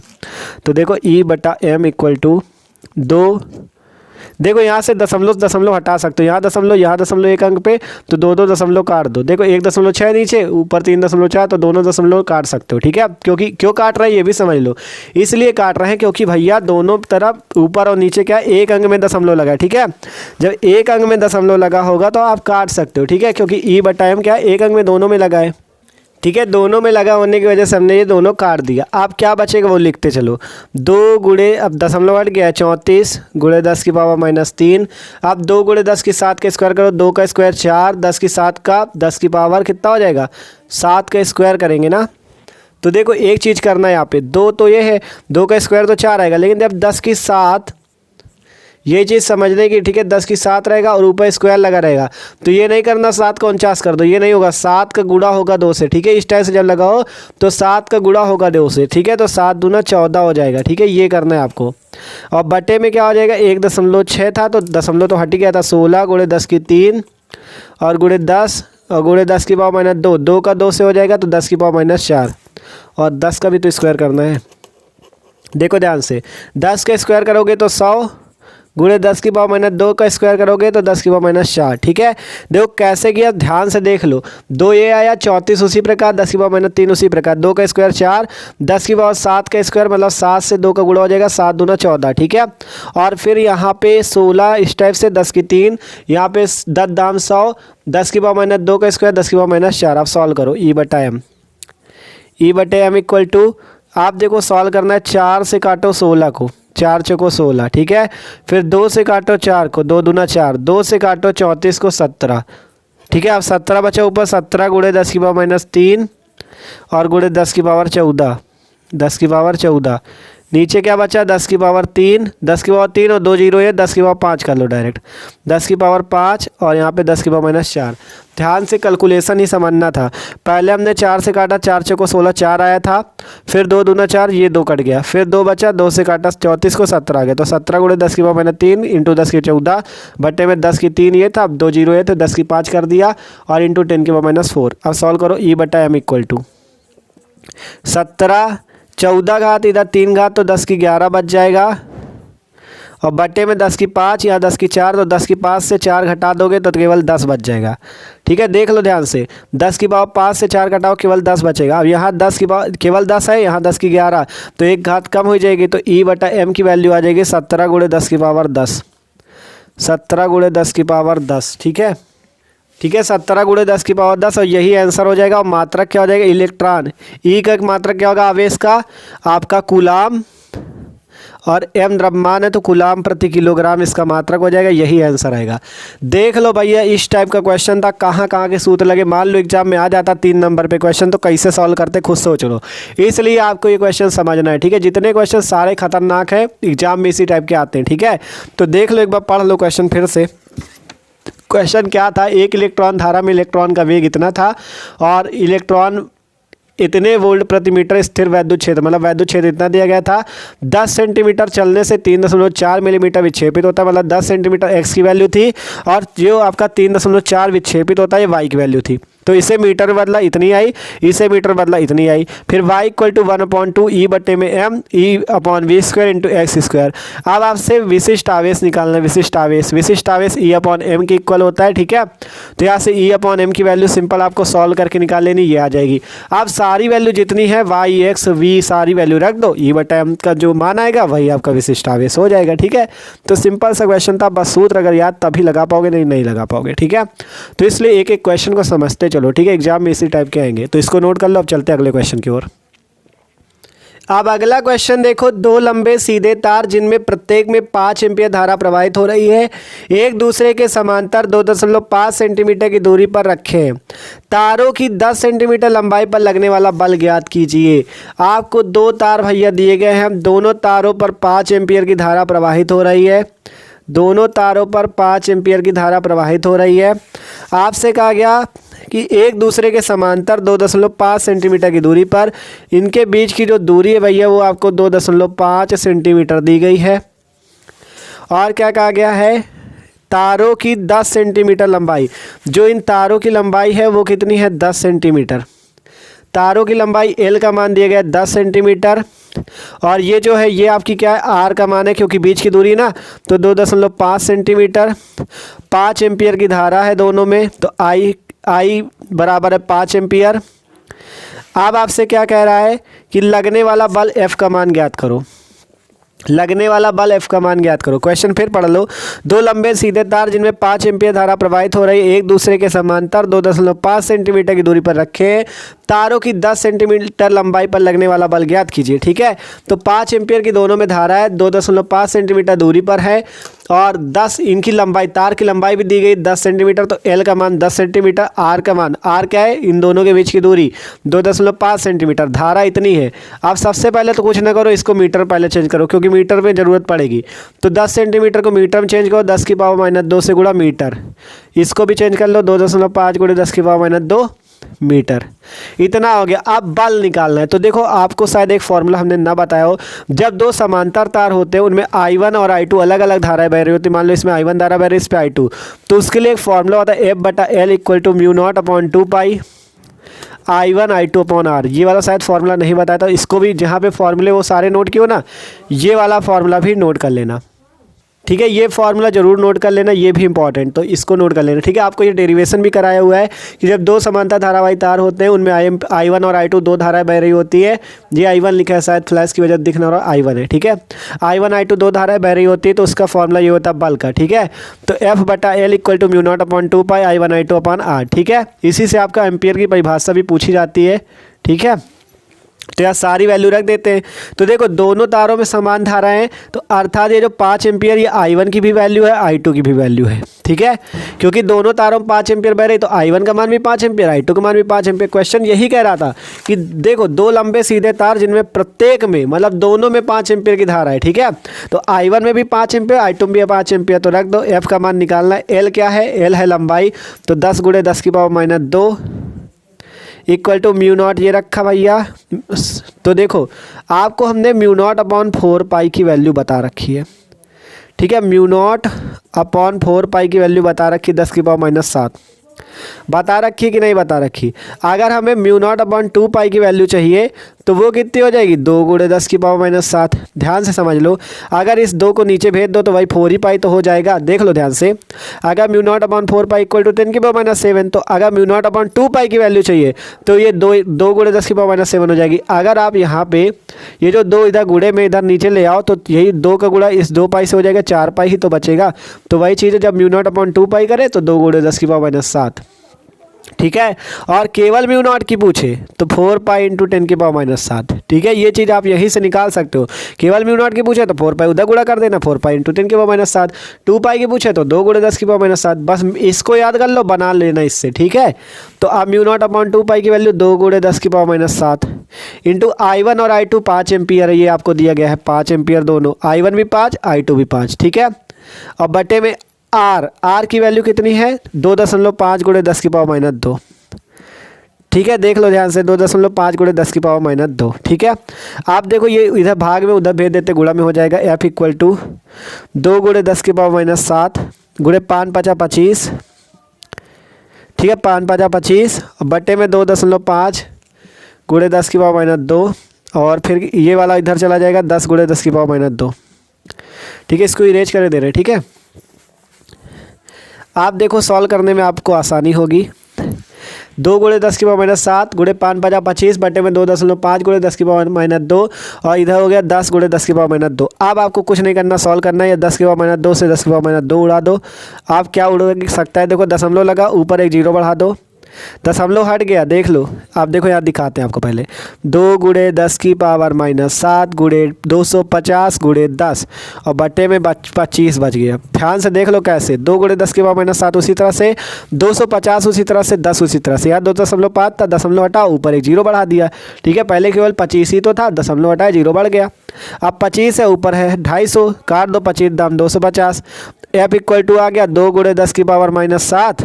तो देखो e बटा m इक्वल टू 2, देखो यहाँ से दशमलव हटा सकते हो, यहाँ दशमलव एक अंक पे, तो 2 दशमलव काट दो। देखो 1.6 नीचे, ऊपर 3.4, तो दोनों दशमलव काट सकते हो। ठीक है, क्योंकि क्यों काट रहे हैं ये भी समझ लो, इसलिए काट रहे हैं क्योंकि भैया दोनों तरफ ऊपर और नीचे क्या एक अंक में दशमलव लगा है। ठीक है, जब एक अंक में दशमलव लगा होगा तो आप काट सकते हो। ठीक है, क्योंकि ई बटा एम क्या है, एक अंक में दोनों में लगा है। ठीक है, दोनों में लगा होने की वजह से हमने ये दोनों काट दिया। अब क्या बचेगा वो लिखते चलो, 2 गुणे, अब दशमलव हट गया, 34 गुणे 10 की पावर माइनस 3, अब 2 गुणे 10 की 7 का स्क्वायर करो, 2 का स्क्वायर 4, 10 की 7 का 10 की पावर कितना हो जाएगा 7 का स्क्वायर करेंगे ना। तो देखो एक चीज़ करना है यहाँ पे, 2 तो ये है, 2 का स्क्वायर तो 4 आएगा, लेकिन जब 10 की 7, ये चीज़ समझने की। ठीक है, 10 की 7 रहेगा और ऊपर स्क्वायर लगा रहेगा, तो ये नहीं करना 7 का 49 कर दो, ये नहीं होगा, 7 का गुणा होगा 2 से। ठीक है, इस टाइप से जब लगाओ तो 7 का गुणा होगा 2 से। ठीक है, तो 7 दूना 14 हो जाएगा। ठीक है, ये करना है आपको। और बटे में क्या हो जाएगा, 1.6 था तो दशमलव तो हट ही गया था, 16 गुणे 10 की 3 और गुणे 10 और गुणे 10 की पावर माइनस 2, 2 का 2 से हो जाएगा तो 10 की पावर माइनस 4, और 10 का भी तो स्क्वायर करना है। देखो ध्यान से, 10 का स्क्वायर करोगे तो 100 गुणे 10 की पावर माइनस 2 का स्क्वायर करोगे तो 10 की पावर माइनस 4। ठीक है, देखो कैसे किया, ध्यान से देख लो, 2 ये आया, 34 उसी प्रकार, 10 की पावर माइनस 3 उसी प्रकार, 2 का स्क्वायर 4, 10 की पावर 7 का स्क्वायर, मतलब 7 से 2 का गुणा हो जाएगा, 7 दूना 14। ठीक है, और फिर यहाँ पे 16 इस टाइप से, 10 की 3, यहाँ पे 10 दाम 100, 10 की पावर माइनस 2 का स्क्वायर, 10 की पावर माइनस 4। आप सॉल्व करो, ई बटा एम इक्वल टू, आप देखो सॉल्व करना है, 4 से काटो 16 को, 4 चौको 16। ठीक है, फिर 2 से काटो 4 को, 2 दूना 4, 2 से काटो 34 को 17। ठीक है, अब 17 बचा ऊपर, 17 गुणे 10 की पावर माइनस 3 और गुणे 10 की पावर 14, 10 की पावर 14, नीचे क्या बचा 10 की पावर 3, 10 की पावर 3 और 2 जीरो है, 10 की पावर 5 कर लो डायरेक्ट, 10 की पावर 5 और यहाँ पे 10 की पावर माइनस 4। ध्यान से कैलकुलेशन ही समझना था, पहले हमने 4 से काटा, 4 चौको 16, 4 आया था, फिर 2 दूना 4, ये 2 कट गया, फिर 2 बचा, 2 से काटा 34 को 17 आ गया, तो 17 गुणे 10 की पावर माइनस 3 इंटू 10 की 14 बट्टे में 10 की 3 ये था, अब 2 जीरो है तो 10 की 5 कर दिया और इंटू 10 की पावर माइनस 4। अब सॉल्व करो, ई बटा एम इक्वल टू 17, 14 घात इधर 3 घात तो 10 की 11 बच जाएगा, और बट्टे में 10 की 5, यहाँ 10 की 4, तो 10 की 5 से 4 घटा दोगे तो केवल 10 बच जाएगा। ठीक है, देख लो ध्यान से, 10 की पावर 5 से 4 घटाओ केवल 10 बचेगा। अब यहाँ 10 की पावर केवल 10 है, यहाँ 10 की 11, तो एक घात कम हो जाएगी, तो ई बटा एम की वैल्यू आ जाएगी 17 गुणे 10 की पावर 10, 17 गुणे 10 की पावर 10। ठीक है, 17 गुणे 10 की पावर 10, और यही आंसर हो जाएगा। और मात्रक क्या हो जाएगा, इलेक्ट्रॉन। ई का मात्रक क्या होगा, आवेश का आपका कूलाम, और एम द्रव्यमान है तो कूलाम प्रति किलोग्राम इसका मात्रक हो जाएगा, यही आंसर आएगा। देख लो भैया, इस टाइप का क्वेश्चन था, कहाँ कहाँ के सूत्र लगे। मान लो एग्जाम में आ जाता 3 नंबर पे क्वेश्चन, तो कैसे सॉल्व करते खुद सोच लो, इसलिए आपको ये क्वेश्चन समझना है। ठीक है, जितने क्वेश्चन सारे खतरनाक हैं एग्जाम में इसी टाइप के आते हैं। ठीक है, तो देख लो एक बार, पढ़ लो क्वेश्चन फिर से। क्वेश्चन क्या था, एक इलेक्ट्रॉन धारा में इलेक्ट्रॉन का वेग इतना था और इलेक्ट्रॉन इतने वोल्ट प्रति मीटर स्थिर वैद्युत क्षेत्र, मतलब वैद्युत क्षेत्र इतना दिया गया था, 10 सेंटीमीटर चलने से 3.4 मिलीमीटर विक्षेपित होता है, मतलब 10 सेंटीमीटर एक्स की वैल्यू थी, और जो आपका 3.4 विक्षेपित होता है ये वाई की वैल्यू थी। तो इसे मीटर बदला इतनी आई, इसे मीटर बदला इतनी आई, फिर y इक्वल टू 1/2 ई बटे में m e upon v square into x square. अब आपसे विशिष्ट आवेश निकालना है, विशिष्ट आवेश ई अपॉन एम के इक्वल होता है। ठीक है, तो यहाँ से ई अपॉन एम की वैल्यू सिंपल आपको सॉल्व करके निकाल लेनी, ये आ जाएगी। अब सारी वैल्यू जितनी है वाई एक्स वी सारी वैल्यू रख दो, ई बटा एम का जो मान आएगा वही आपका विशिष्ट आवेश हो जाएगा। ठीक है, तो सिंपल सा क्वेश्चन था, बस सूत्र अगर याद तभी लगा पाओगे, नहीं लगा पाओगे। ठीक है, तो इसलिए एक एक क्वेश्चन को समझते चलो। ठीक है, एग्जाम में इसी टाइप के आएंगे, तो इसको नोट कर लो। अब चलते हैं अगले क्वेश्चन की ओर। अब अगला क्वेश्चन देखो, 2 लंबे सीधे तार जिनमें प्रत्येक में 5 एम्पीयर धारा प्रवाहित हो रही है, एक दूसरे के समांतर 2.5 सेंटीमीटर की दूरी पर रखे हैं। तारों की 10 सेंटीमीटर लंबाई पर लगने वाला बल ज्ञात कीजिए। आपको 2 तार भैया दिए गए हैं, दोनों तारों पर 5 एम्पीयर की धारा प्रवाहित हो रही है, दोनों तारों पर 5 एम्पियर की धारा प्रवाहित हो रही है। आपसे कहा गया कि एक दूसरे के समांतर 2.5 सेंटीमीटर की दूरी पर इनके बीच की जो दूरी है भैया वो आपको 2.5 सेंटीमीटर दी गई है। और क्या कहा गया है, तारों की 10 सेंटीमीटर लंबाई, जो इन तारों की लंबाई है वो कितनी है 10 सेंटीमीटर। तारों की लंबाई एल का मान दिया गया 10 सेंटीमीटर और ये जो है ये आपकी क्या है आर का मान है क्योंकि बीच की दूरी ना, तो 2.5 सेंटीमीटर। 5 एम्पियर की धारा है दोनों में, तो आई बराबर है 5 एम्पियर। अब आपसे क्या कह रहा है कि लगने वाला बल एफ का मान ज्ञात करो। लगने वाला बल एफ का मान ज्ञात करो। क्वेश्चन फिर पढ़ लो। दो लंबे सीधे तार जिनमें 5 एम्पियर धारा प्रवाहित हो रही है एक दूसरे के समांतर 2.5 सेंटीमीटर की दूरी पर रखे। तारों की 10 सेंटीमीटर लंबाई पर लगने वाला बल ज्ञात कीजिए। ठीक है, तो 5 एम्पियर की दोनों में धारा है, 2.5 सेंटीमीटर दूरी पर है और 10 इनकी लंबाई, तार की लंबाई भी दी गई 10 सेंटीमीटर, तो एल का मान 10 सेंटीमीटर। आर का मान, आर क्या है इन दोनों के बीच की दूरी 2.5 सेंटीमीटर, धारा इतनी है। अब सबसे पहले तो कुछ ना करो, इसको मीटर पहले चेंज करो क्योंकि मीटर में ज़रूरत पड़ेगी। तो 10 सेंटीमीटर को मीटर में चेंज करो, 10 की पावर माइनस 2 से गुणा मीटर। इसको भी चेंज कर लो, 2.5 गुणे 10 की पावर माइनस 2 मीटर। इतना हो गया। अब बल निकालना है। तो देखो आपको शायद एक फॉर्मूला हमने ना बताया हो, जब दो समांतर तार होते हैं उनमें I1 और I2 अलग अलग धाराएं बह रही होती है। मान लो इसमें I1 धारा बह रही है, इस पे I2, तो उसके लिए एक फॉर्मूला होता है F/L = μ0/2 पाई I1 I2/R। ये वाला शायद फॉर्मूला नहीं बताया था, इसको भी जहाँ पे फॉर्मूले वो सारे नोट किए हो ना, ये वाला फॉर्मूला भी नोट कर लेना। ठीक है, ये फार्मूला जरूर नोट कर लेना, ये भी इंपॉर्टेंट, तो इसको नोट कर लेना। ठीक है, आपको ये डेरिवेशन भी कराया हुआ है कि जब दो समांतर धारावाही तार होते हैं उनमें I1 और I2 दो धाराएं बह रही होती है। ये I1 लिखा है, शायद फ्लैश की वजह से दिखना रहा, I1 है। ठीक है, I1 I2 दो धाराएं बह रही होती है, तो उसका फॉर्मूला ये होता है बल का। ठीक है, तो F/L = μ0/2 पाई I1 I2/R। ठीक है, इसी से आपका एम्पियर की परिभाषा भी पूछी जाती है। ठीक है, तो यार सारी वैल्यू रख देते हैं। तो देखो दोनों तारों में समान धारा है, तो अर्थात ये जो 5 एम्पियर ये I1 की भी वैल्यू है, I2 की भी वैल्यू है। ठीक है, क्योंकि दोनों तारों में 5 एम्पियर बह रही, तो I1 का मान भी 5 एम्पियर, I2 का मान भी 5 एम्पियर। क्वेश्चन यही कह रहा था कि देखो दो लंबे सीधे तार जिनमें प्रत्येक में मतलब दोनों में 5 एम्पियर की धारा है। ठीक है, तो I1 में भी 5 एम्पियर, I2 में भी 5 एम्पियर, तो रख दो। F का मान निकालना है। L क्या है, L है लंबाई, तो 10 × 10 की पावर माइनस 2 = μ0 ये रखा भैया। तो देखो आपको हमने μ0/4 पाई की वैल्यू बता रखी है। ठीक है, μ0/4 पाई की वैल्यू बता रखी, 10 की पावर माइनस 7 बता रखी कि नहीं बता रखी। अगर हमें μ0/2 पाई की वैल्यू चाहिए तो वो कितनी हो जाएगी, 2 × 10 की पावर माइनस 7। ध्यान से समझ लो, अगर इस 2 को नीचे भेज दो तो भाई 4 ही पाई तो हो जाएगा। देख लो ध्यान से, अगर μ0/4 पाई = 10 की पावर माइनस 7, तो अगर μ0/2 पाई की वैल्यू चाहिए तो ये 2 × 10 की पावर माइनस 7 हो जाएगी। अगर आप यहाँ पे ये जो 2 इधर गुणे में इधर नीचे ले आओ तो यही 2 का गुणा इस 2 पाई से हो जाएगा, 4 पाई ही तो बचेगा। तो वही चीज़ है, जब μ0/2 पाई करे तो 2 × 10 की पावर माइनस 7। ठीक है, और केवल μ0 की पूछे तो 4 पाई × 10 की पावर माइनस 7। ठीक है, ये चीज़ आप यहीं से निकाल सकते हो। केवल μ0 की पूछे तो 4 पाई उधर गुणा कर देना, 4 पाई × 10 की पावर माइनस 7। 2 पाई की पूछे तो 2 × 10 की पावर माइनस 7। बस इसको याद कर लो, बना लेना इससे। ठीक है, तो अब μ0/2 पाई की वैल्यू 2 × 10 की पावर माइनस 7 इंटू I1 और I2 5 एम्पियर है, ये आपको दिया गया है 5 एम्पियर दोनों, I1 भी 5 I2 भी 5। ठीक है, और बटे में R की वैल्यू कितनी है, 2.5 × 10 की पावर माइनस 2। ठीक है, देख लो ध्यान से, 2.5 × 10 की पावर माइनस 2। ठीक है, आप देखो ये इधर भाग में उधर भेज देते, गुणा में हो जाएगा। F = 2 × 10 की पावर माइनस 7 गुणे 5 × 5 = 25। ठीक है, 5 × 5 = 25 बटे में 2.5 × 10 की पावर माइनस 2, और फिर ये वाला इधर चला जाएगा, 10 × 10 की पावर माइनस 2। ठीक है, इसको इरेज कर दे रहे। ठीक है, आप देखो सॉल्व करने में आपको आसानी होगी। 2 × 10 की पावर माइनस 7 गुणे 5 × 5 = 25 बटे में 2.5 × 10 की पावर माइनस 2, और इधर हो गया 10 × 10 की पावर माइनस 2। अब आपको कुछ नहीं करना, सॉल्व करना है। 10 की पावर माइनस 2 से 10 की पावर माइनस 2 उड़ा दो। आप क्या उड़ सकता है, देखो दशमलव लगा, ऊपर एक 0 बढ़ा दो, दशमलव हट गया। देख लो, आप देखो यार दिखाते हैं आपको पहले। 2 × 10 की पावर माइनस 7 गुणे 250 गुणे 10 और बटे में 25 बच गया। ध्यान से देख लो कैसे, 2 × 10 की पावर माइनस 7 उसी तरह से, 250 उसी तरह से, 10 उसी तरह से। यार 2.5 था, दशमलव हटा, ऊपर एक 0 बढ़ा दिया। ठीक है, पहले केवल 25 ही तो था, दशमलव हटाया 0 बढ़ गया। अब 25 है, ऊपर है 250, काट दो 25 दाम 250। एफ इक्वल टू आ गया 2 गुणे 10 की पावर -7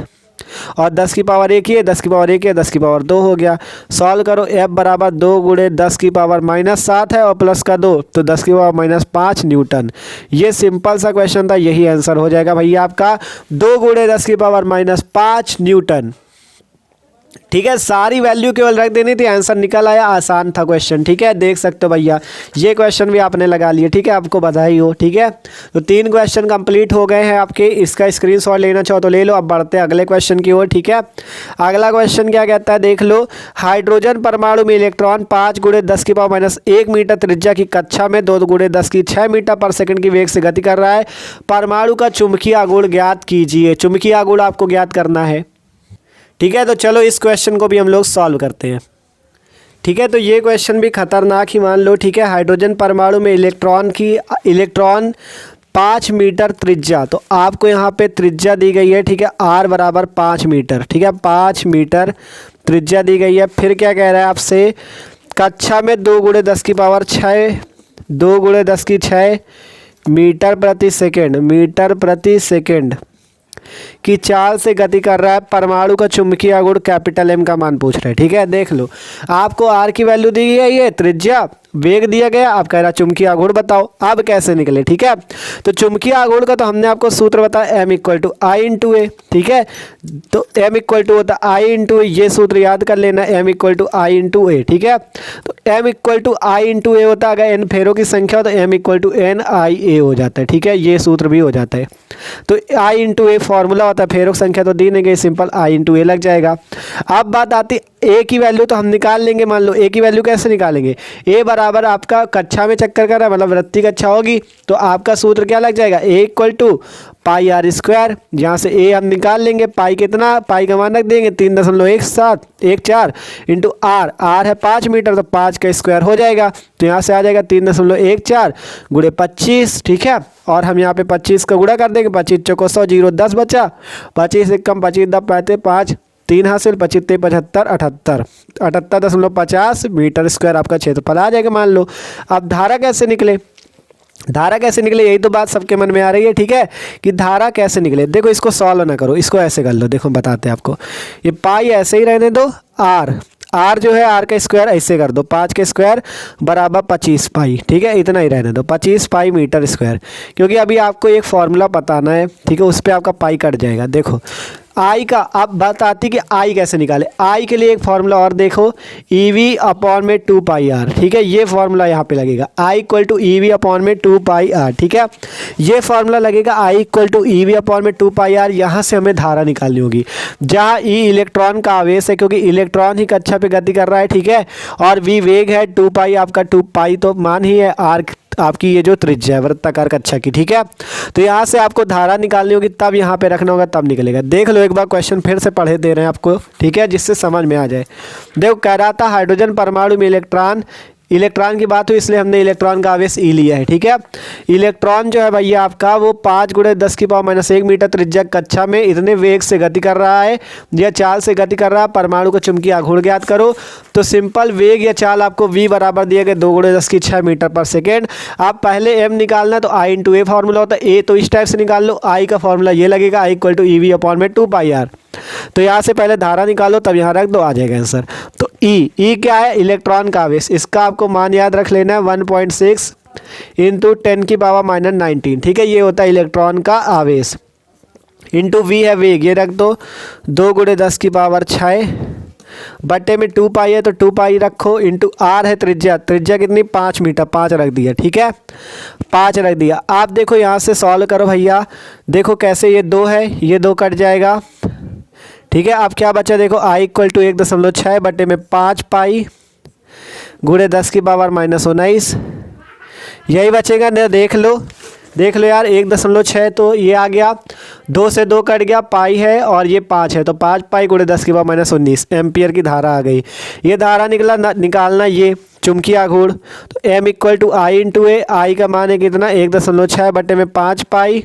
और 10 की पावर 1 ही है, 10 की पावर 1 है, 10 की पावर 2 हो गया। सॉल्व करो, एफ बराबर 2 गुणे 10 की पावर -7 है और प्लस का 2 तो 10 की पावर -5 न्यूटन। ये सिंपल सा क्वेश्चन था, यही आंसर हो जाएगा भैया आपका 2 गुणे 10 की पावर -5 न्यूटन। ठीक है, सारी वैल्यू केवल रख देनी थी, आंसर निकल आया, आसान था क्वेश्चन। ठीक है, देख सकते हो भैया ये क्वेश्चन भी आपने लगा लिए। ठीक है, आपको बधाई हो। ठीक है, तो 3 क्वेश्चन कंप्लीट हो गए हैं आपके। इसका स्क्रीनशॉट लेना चाहो तो ले लो। अब बढ़ते हैं अगले क्वेश्चन की ओर। ठीक है, अगला क्वेश्चन क्या कहता है देख लो। हाइड्रोजन परमाणु में इलेक्ट्रॉन 5 गुणे 10 की पावर -1 मीटर त्रिज्या की कक्षा में 2 गुणे 10 की 6 मीटर पर सेकंड की वेग से गति कर रहा है। परमाणु का चुंबकीय आघूर्ण ज्ञात कीजिए। चुंबकीय आघूर्ण आपको ज्ञात करना है। ठीक है, तो चलो इस क्वेश्चन को भी हम लोग सॉल्व करते हैं। ठीक है, तो ये क्वेश्चन भी खतरनाक ही मान लो। ठीक है, हाइड्रोजन परमाणु में इलेक्ट्रॉन 5 मीटर त्रिज्या, तो आपको यहाँ पे त्रिज्या दी गई है। ठीक है, r बराबर 5 मीटर। ठीक है, 5 मीटर त्रिज्या दी गई है। फिर क्या कह रहा है आपसे, कक्षा में 2 गुणे 10 की पावर 6 2 गुणे 10 की 6 मीटर प्रति सेकेंड की चाल से गति कर रहा है। परमाणु का चुंबकीय आघूर्ण कैपिटल एम का मान पूछ रहे हैं। ठीक है, देख लो, आपको आर की वैल्यू दी गई है, ये त्रिज्या वेग दिया गया, आप कह रहा चुंबकीय आघूर्ण बताओ। अब कैसे निकले। ठीक है, तो चुंबकीय आघूर्ण का तो हमने आपको सूत्र बताया, M equal to I into A. ठीक है, तो एम इक्वल टू होता आई इंटू ए, ये सूत्र याद कर लेना, M equal to I into A. ठीक है, तो M equal to I into A होता है, अगर एन फेरों की संख्या हो तो M equal to N I A हो जाता है। ठीक है, ये सूत्र भी हो जाता है। तो आई इंटू ए फॉर्मूला होता है, फेरों की संख्या तो दी नहीं गई, सिंपल आई इंटू ए लग जाएगा। अब बात आती ए की वैल्यू तो हम निकाल लेंगे। मान लो ए की वैल्यू कैसे निकालेंगे, ए बराबर आपका कक्षा में चक्कर कर रहा है, मतलब वृत्ति कक्षा होगी, तो आपका सूत्र क्या लग जाएगा, A equal to pi R square. यहाँ से ए हम निकाल लेंगे, पाई कितना, पाई का मान रख देंगे 3.14 इंटू आर है 5 मीटर, तो 5 का स्क्वायर हो जाएगा, तो यहाँ से आ जाएगा 3.14 गुणे 25। ठीक है, और हम यहाँ पे 25 का गुणा कर देंगे, 25 चौको 100, 0 10 बचा, 25 एक कम 25 10 पैंते 5 3 हासिल, 25 75 78 78.50 मीटर स्क्वायर आपका क्षेत्रफल आ जाएगा। मान लो, अब धारा कैसे निकले, यही तो बात सबके मन में आ रही है। ठीक है, कि धारा कैसे निकले। देखो, इसको सॉल्व ना करो, इसको ऐसे कर लो। देखो बताते हैं आपको, ये पाई ऐसे ही रहने दो, आर जो है आर का स्क्वायर ऐसे कर दो, 5 के स्क्वायर बराबर 25 पाई। ठीक है, इतना ही रहने दो, 25 पाई मीटर स्क्वायर, क्योंकि अभी आपको एक फॉर्मूला बताना है। ठीक है, उस पर आपका पाई कट जाएगा। देखो आई का, अब बात आती कि आई कैसे निकाले। आई के लिए एक फॉर्मूला और देखो, ई वी अपॉन में 2 पाई आर। ठीक है, ये फॉर्मूला यहाँ पे लगेगा, I equal to E V upon में 2 पाई आर। ठीक है, ये फॉर्मूला लगेगा, I equal to E V upon में 2 पाई आर। यहाँ से हमें धारा निकालनी होगी, जहाँ ई इलेक्ट्रॉन का आवेश है, क्योंकि इलेक्ट्रॉन ही कक्षा पे गति कर रहा है। ठीक है, और वी वेग है, 2 पाई आपका 2 पाई तो मान ही है, आर आपकी ये जो त्रिज्या है वृत्ताकार कक्षा की। ठीक है, तो यहाँ से आपको धारा निकालनी होगी, तब यहाँ पे रखना होगा, तब निकलेगा। देख लो एक बार क्वेश्चन फिर से पढ़े दे रहे हैं आपको। ठीक है, जिससे समझ में आ जाए। देखो, कह रहा था हाइड्रोजन परमाणु में इलेक्ट्रॉन की बात हुई, इसलिए हमने इलेक्ट्रॉन का आवेश ई लिया है। ठीक है, इलेक्ट्रॉन जो है भैया आपका वो 5 गुणे 10 की पावर -1 मीटर त्रिज्या कक्षा में इतने वेग से गति कर रहा है, या चाल से गति कर रहा है। परमाणु को चुंबकीय आघूर्ण ज्ञात करो। तो सिंपल वेग या चाल आपको v बराबर दिए गए 2 गुणे 10 की 6 मीटर पर सेकेंड। आप पहले m निकालना है, तो आई इंटू ए फॉर्मूला होता है, ए तो इस टाइप से निकाल लो, आई का फॉर्मूला ये लगेगा, I equal to E V upon में 2 पाई आर। तो यहाँ से पहले धारा निकालो, तब यहाँ रख दो, आ जाएगा आंसर। तो ई क्या है, इलेक्ट्रॉन का आवेश, इसका आपको मान याद रख लेना है, 1.6 इंटू 10 की पावर -19। ठीक है, ये होता है इलेक्ट्रॉन का आवेश, इंटू वी है वेग, ये रख दो 2 गुणे 10 की पावर 6 बट्टे में 2 पाई है, तो 2 पाई रखो, इंटू आर है त्रिज्या कितनी 5 मीटर, 5 रख दिया। ठीक है, 5 रख दिया। आप देखो यहाँ से सॉल्व करो भैया, देखो कैसे, ये 2 है, ये 2 कट जाएगा। ठीक है, अब क्या बचा, देखो आई इक्वल टू 1.6 बटे में 5 पाई गुणे 10 की पावर -19, यही बचेगा ना। देख लो यार, 1.6 तो ये आ गया, 2 से 2 कट गया, पाई है और ये 5 है, तो 5 पाई गुणे 10 की पावर -19 एम्पियर की धारा आ गई। ये धारा निकालना ये चुंबकीय आघूर्ण, तो m equal to I into A, I का मान है कितना 1.6 बटे में 5 पाई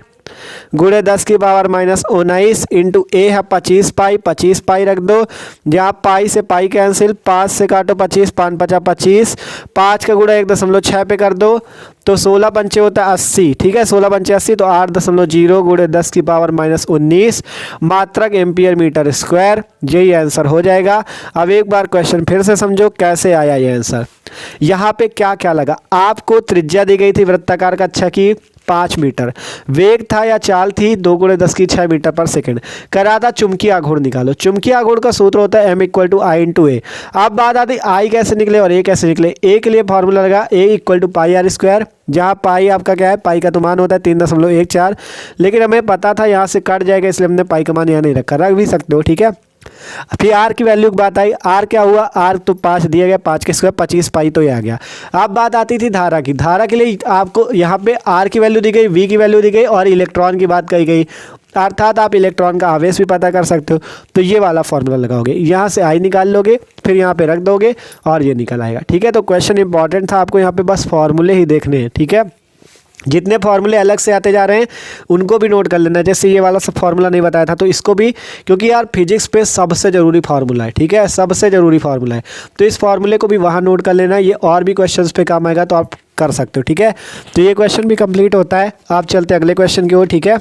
गुणे 10 की पावर -19 इंटू ए है 25 पाई रख दो, जहाँ पाई से पाई कैंसिल, 5 से काटो 25, 5 × 5 = 25, 5 का गुणा 1.6 पे कर दो, तो 16 पंचे होता है 80, ठीक है, 16 पंचे 80, तो 8.0 गुणे 10 की पावर -19 मात्रक एम्पियर मीटर स्क्वायर, यही आंसर हो जाएगा। अब एक बार क्वेश्चन फिर से समझो कैसे आया ये आंसर। यहाँ पे क्या क्या लगा, आपको त्रिज्या दी गई थी वृत्ताकार कक्षा की 5 मीटर, वेग था या चाल थी 2 गुणे 10 की 6 मीटर पर सेकंड, करा था चुंबकीय आघूर्ण निकालो। चुंबकीय आघूर्ण का सूत्र होता है M = I × A। अब बात आती I कैसे निकले और A कैसे निकले। A के लिए फॉर्मूला लगा A = πr², जहाँ पाई आपका क्या है, पाई का तो मान होता है 3.14, लेकिन हमें पता था यहाँ से कट जाएगा इसलिए हमने पाई का मान यहाँ नहीं रखा, रख भी सकते हो, ठीक है। फिर आर की वैल्यू की बात आई, आर क्या हुआ, आर तो 5 दिया गया, 5 के स्क्वायर 25 पाई तो ये आ गया। अब बात आती थी धारा की, धारा के लिए आपको यहाँ पे आर की वैल्यू दी गई, वी की वैल्यू दी गई और इलेक्ट्रॉन की बात कही गई, अर्थात आप इलेक्ट्रॉन का आवेश भी पता कर सकते हो। तो ये वाला फॉर्मूला लगाओगे, यहाँ से आई निकाल लोगे, फिर यहाँ पे रख दोगे और ये निकल आएगा, ठीक है। तो क्वेश्चन इंपॉर्टेंट था, आपको यहाँ पे बस फॉर्मूले ही देखने हैं, ठीक है। जितने फार्मूले अलग से आते जा रहे हैं उनको भी नोट कर लेना, जैसे ये वाला सब फार्मूला नहीं बताया था तो इसको भी, क्योंकि यार फिजिक्स पे सबसे ज़रूरी फार्मूला है, ठीक है, सबसे ज़रूरी फार्मूला है, तो इस फार्मूले को भी वहाँ नोट कर लेना, ये और भी क्वेश्चंस पे काम आएगा तो आप कर सकते हो, ठीक है। तो ये क्वेश्चन भी कंप्लीट होता है। आप चलते अगले क्वेश्चन की ओर, ठीक है।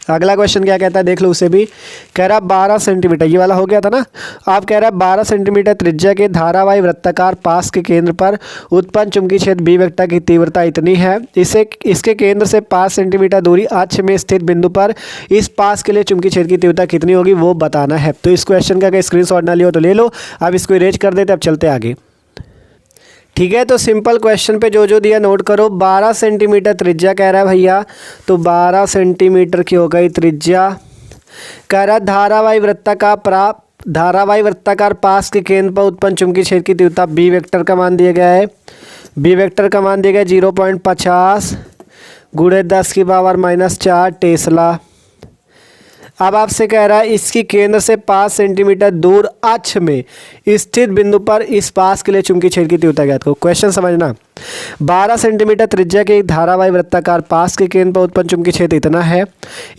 अगला क्वेश्चन क्या कहता है देख लो, उसे भी कह रहा 12 सेंटीमीटर, ये वाला हो गया था ना। आप कह रहा है 12 सेंटीमीटर त्रिज्या के धारावाही वृत्ताकार पास के केंद्र पर उत्पन्न चुंबकीय क्षेत्र बी वेक्टर की तीव्रता इतनी है, इसके केंद्र से 5 सेंटीमीटर दूरी अक्ष में स्थित बिंदु पर इस पास के लिए चुंबकीय क्षेत्र की तीव्रता कितनी होगी वो बताना है। तो इस क्वेश्चन का अगर स्क्रीनशॉट ना लियो तो ले लो, अब इसको इरेज कर देते, अब चलते आगे, ठीक है। तो सिंपल क्वेश्चन पे जो जो दिया नोट करो। 12 सेंटीमीटर त्रिज्या कह रहा है भैया, तो 12 सेंटीमीटर की हो गई त्रिज्या। कह रहा है धारावाही वृत्ताकार पास के केंद्र पर उत्पन्न चुंबकीय क्षेत्र की तीव्रता बी वेक्टर का मान दिया गया है, बी वेक्टर का मान दिया गया 0.50 गुणे 10 की पावर -4 टेस्ला। अब आपसे कह रहा है इसकी केंद्र से 5 सेंटीमीटर दूर अक्ष में स्थित बिंदु पर इस पास के लिए चुंबकीय क्षेत्र की तीव्रता ज्ञात करो। क्वेश्चन समझना, 12 सेंटीमीटर त्रिज्या के एक धारावाही वृत्ताकार पास के केंद्र पर उत्पन्न चुंबकीय क्षेत्र इतना है,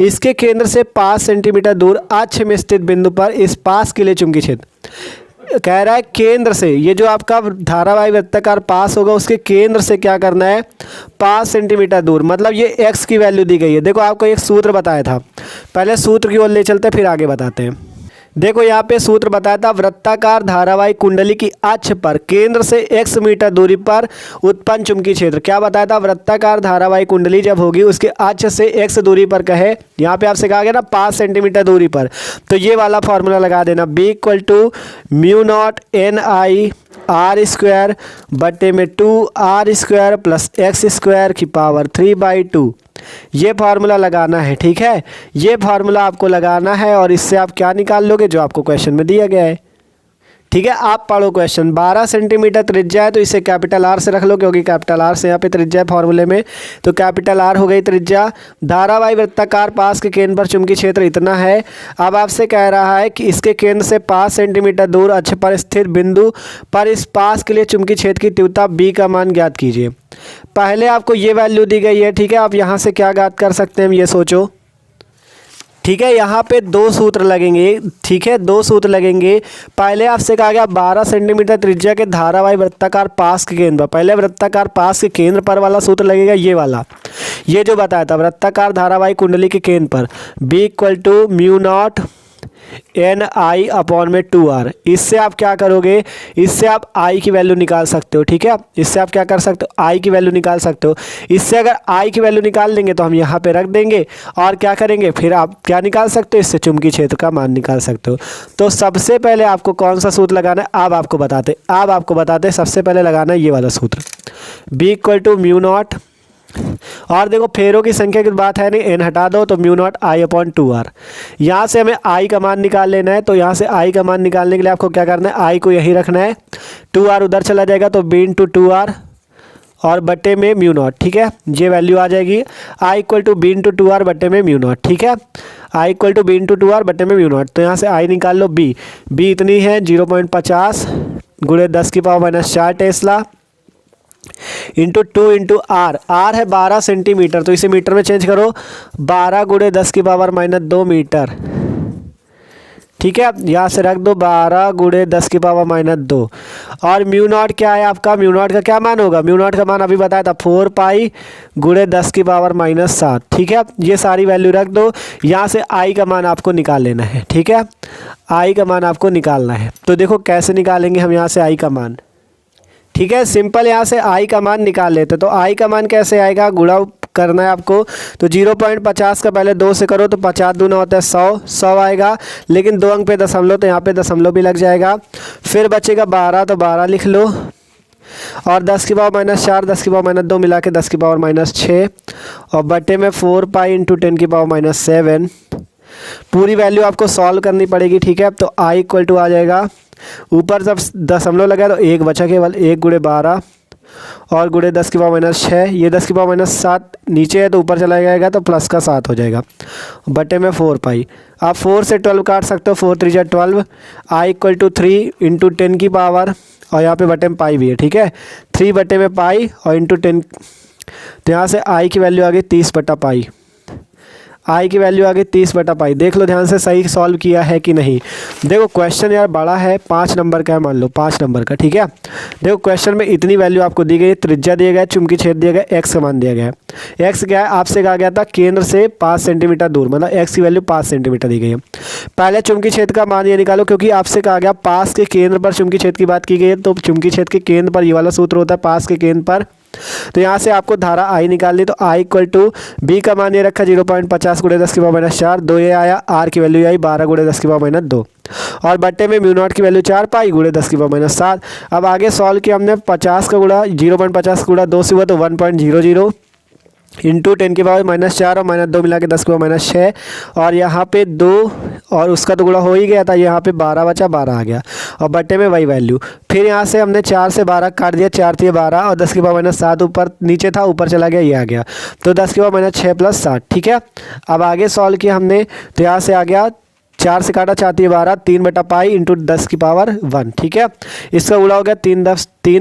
इसके केंद्र से 5 सेंटीमीटर दूर अक्ष में स्थित बिंदु पर इस पास के लिए चुंबकीय क्षेत्र कह रहा है केंद्र से, ये जो आपका धारावाही वृत्ताकार पास होगा उसके केंद्र से क्या करना है 5 सेंटीमीटर दूर, मतलब ये x की वैल्यू दी गई है। देखो आपको एक सूत्र बताया था, पहले सूत्र की ओर ले चलते फिर आगे बताते हैं। देखो यहाँ पे सूत्र बताया था, वृत्ताकार धारावाही कुंडली की अक्ष पर केंद्र से x मीटर दूरी पर उत्पन्न चुंबकीय क्षेत्र, क्या बताया था, वृत्ताकार धारावाही कुंडली जब होगी उसके अक्ष से x दूरी पर कहे, यहाँ पे आपसे कहा गया ना 5 सेंटीमीटर दूरी पर, तो ये वाला फॉर्मूला लगा देना, B = μ0 NI r² plus x² की पावर 3/2, ये फार्मूला लगाना है, ठीक है। ये फार्मूला आपको लगाना है और इससे आप क्या निकाल लोगे, जो आपको क्वेश्चन में दिया गया है, ठीक है। आप पढ़ो क्वेश्चन, 12 सेंटीमीटर त्रिज्या है तो इसे कैपिटल R से रख लो, क्योंकि कैपिटल R से यहाँ पे त्रिज्या है फार्मूले में, तो कैपिटल R हो गई त्रिज्या। धारावाही वृत्ताकार पास के केंद्र पर चुंबकीय क्षेत्र इतना है। अब आपसे कह रहा है कि इसके केंद्र से 5 सेंटीमीटर दूर अक्ष पर स्थित बिंदु पर इस पास के लिए चुंबकीय क्षेत्र की तीव्रता B का मान ज्ञात कीजिए। पहले आपको ये वैल्यू दी गई है, ठीक है। आप यहाँ से क्या ज्ञात कर सकते हैं ये सोचो, ठीक है। यहाँ पे 2 सूत्र लगेंगे, ठीक है, 2 सूत्र लगेंगे। पहले आपसे कहा गया 12 सेंटीमीटर त्रिज्या के धारावाही वृत्ताकार पास के केंद्र पर, पहले वृत्ताकार पास के केंद्र पर वाला सूत्र लगेगा, ये वाला, ये जो बताया था वृत्ताकार धारावाही कुंडली के केंद्र पर B = μ0 NI/2R। इससे आप क्या करोगे, इससे आप I की वैल्यू निकाल सकते हो, ठीक है। इससे आप क्या कर सकते हो, I की वैल्यू निकाल सकते हो। इससे अगर I की वैल्यू निकाल लेंगे तो हम यहाँ पे रख देंगे और क्या करेंगे, फिर आप क्या निकाल सकते हो, इससे चुंबकीय क्षेत्र का मान निकाल सकते हो। तो सबसे पहले आपको कौन सा सूत्र लगाना है, अब आपको बताते सबसे पहले लगाना है ये वाला सूत्र, B = μ0, और देखो फेरों की संख्या की बात है नहीं, n हटा दो तो μ0 I/2R। यहाँ से हमें I का मान निकाल लेना है, तो यहाँ से I का मान निकालने के लिए आपको क्या करना है, I को यहीं रखना है, 2R उधर चला जाएगा तो B × 2R और बट्टे में μ0, ठीक है। ये वैल्यू आ जाएगी I = B × 2R बट्टे में μ0, ठीक है। I = B × 2R बट्टे में μ0, तो यहाँ से I निकाल लो, B इतनी है 0.50 गुणे 10 की पावर -4 टेस्ला इंटू 2 × R है 12 सेंटीमीटर, तो इसे मीटर में चेंज करो, 12 गुणे 10 की पावर -2 मीटर, ठीक है, यहाँ से रख दो 12 गुणे 10 की पावर माइनस 2। और म्यू नॉट क्या है आपका, म्यू नॉट का क्या मान होगा, म्यू नॉट का मान अभी बताया था 4 पाई गुणे 10 की पावर माइनस 7। ठीक है, ये सारी वैल्यू रख दो। यहाँ से आई का मान आपको निकाल लेना है। ठीक है, आई का मान आपको निकालना है। तो देखो कैसे निकालेंगे हम यहाँ से आई का मान। ठीक है, सिंपल यहाँ से आई का मान निकाल लेते। तो आई का मान कैसे आएगा, गुणा करना है आपको। तो 0.50 का पहले 2 से करो तो 50 दूना होता है 100 आएगा, लेकिन 2 अंक पे दशमलव, तो यहाँ पे दशमलव भी लग जाएगा। फिर बचेगा 12, तो 12 लिख लो। और 10 की पावर माइनस 4, 10 की पावर माइनस 2 मिला के 10 की पावर माइनस 6, और बटे में 4 पाई इंटू 10 की पावर माइनस 7। पूरी वैल्यू आपको सॉल्व करनी पड़ेगी। ठीक है, तो आई इक्वल टू आ जाएगा, ऊपर जब दशमलव लगा तो 1 बचा, केवल 1 गुणे 12 और गुणे 10 की पावर माइनस 6। ये 10 की पावर माइनस 7 नीचे है तो ऊपर चला जाएगा, तो प्लस का 7 हो जाएगा, बटे में 4 पाई। आप 4 से 12 काट सकते हो, 4 3 12। आई इक्वल टू 3 इंटू 10 की पावर, और यहाँ पे बटे में पाई भी है। ठीक है, 3 बटे में पाई और इंटू 10, तो यहाँ से आई की वैल्यू आ गई 30 बटा पाई। आई की वैल्यू आ गई 30 बटा पाई। देख लो ध्यान से सही सॉल्व किया है कि नहीं। देखो क्वेश्चन यार बड़ा है, 5 नंबर का है, मान लो 5 नंबर का। ठीक है, देखो क्वेश्चन में इतनी वैल्यू आपको दी गई, त्रिज्या दिया गया, चुंबकीय क्षेत्र दिया गया, एक्स का मान दिया गया है। एक्स क्या है, आपसे कहा गया था केंद्र से 5 सेंटीमीटर दूर, मतलब एक्स की वैल्यू 5 सेंटीमीटर दी गई है। पहले चुंबकीय क्षेत्र का मान ये निकालो, क्योंकि आपसे कहा गया पास के केंद्र पर चुंबकीय क्षेत्र की बात की गई है, तो चुंबकीय क्षेत्र के केंद्र पर ये वाला सूत्र होता है, पास के केंद्र पर। तो यहाँ से आपको धारा आई निकालनी, तो आई इक्वल टू बी का मान ये रखा 0.50 गुणे 10 की पावर माइनस 4, 2 ये आया, आर की वैल्यू आई 12 गुणे 10 की पावर माइनस 2, और बट्टे में म्यू नॉट की वैल्यू 4 पाई गुणे 10 की पावर माइनस 7। अब आगे सॉल्व किया हमने, 50 का गुणा 0.50 गुणा 2 से हुआ तो 1.00 इंटू 10 की पावर माइनस 4 और माइनस 2 मिला के 10 की पावर माइनस 6, और यहाँ पे 2 और उसका तो गुणा हो ही गया था, यहाँ पे 12 बचा, 12 आ गया, और बट्टे में वही वैल्यू। फिर यहाँ से हमने 4 से 12 काट दिया, 4 3 12 और 10 की पावर माइनस 7 ऊपर नीचे था, ऊपर चला गया, ये आ गया, तो 10 की पावर माइनस 6 प्लस 7। ठीक है, अब आगे सॉल्व किया हमने, तो यहाँ से आ गया 4 से काटा, 4 3 12, 3 बटा पाई इंटू 10 की पावर 1। ठीक है, इसका गुणा हो गया 3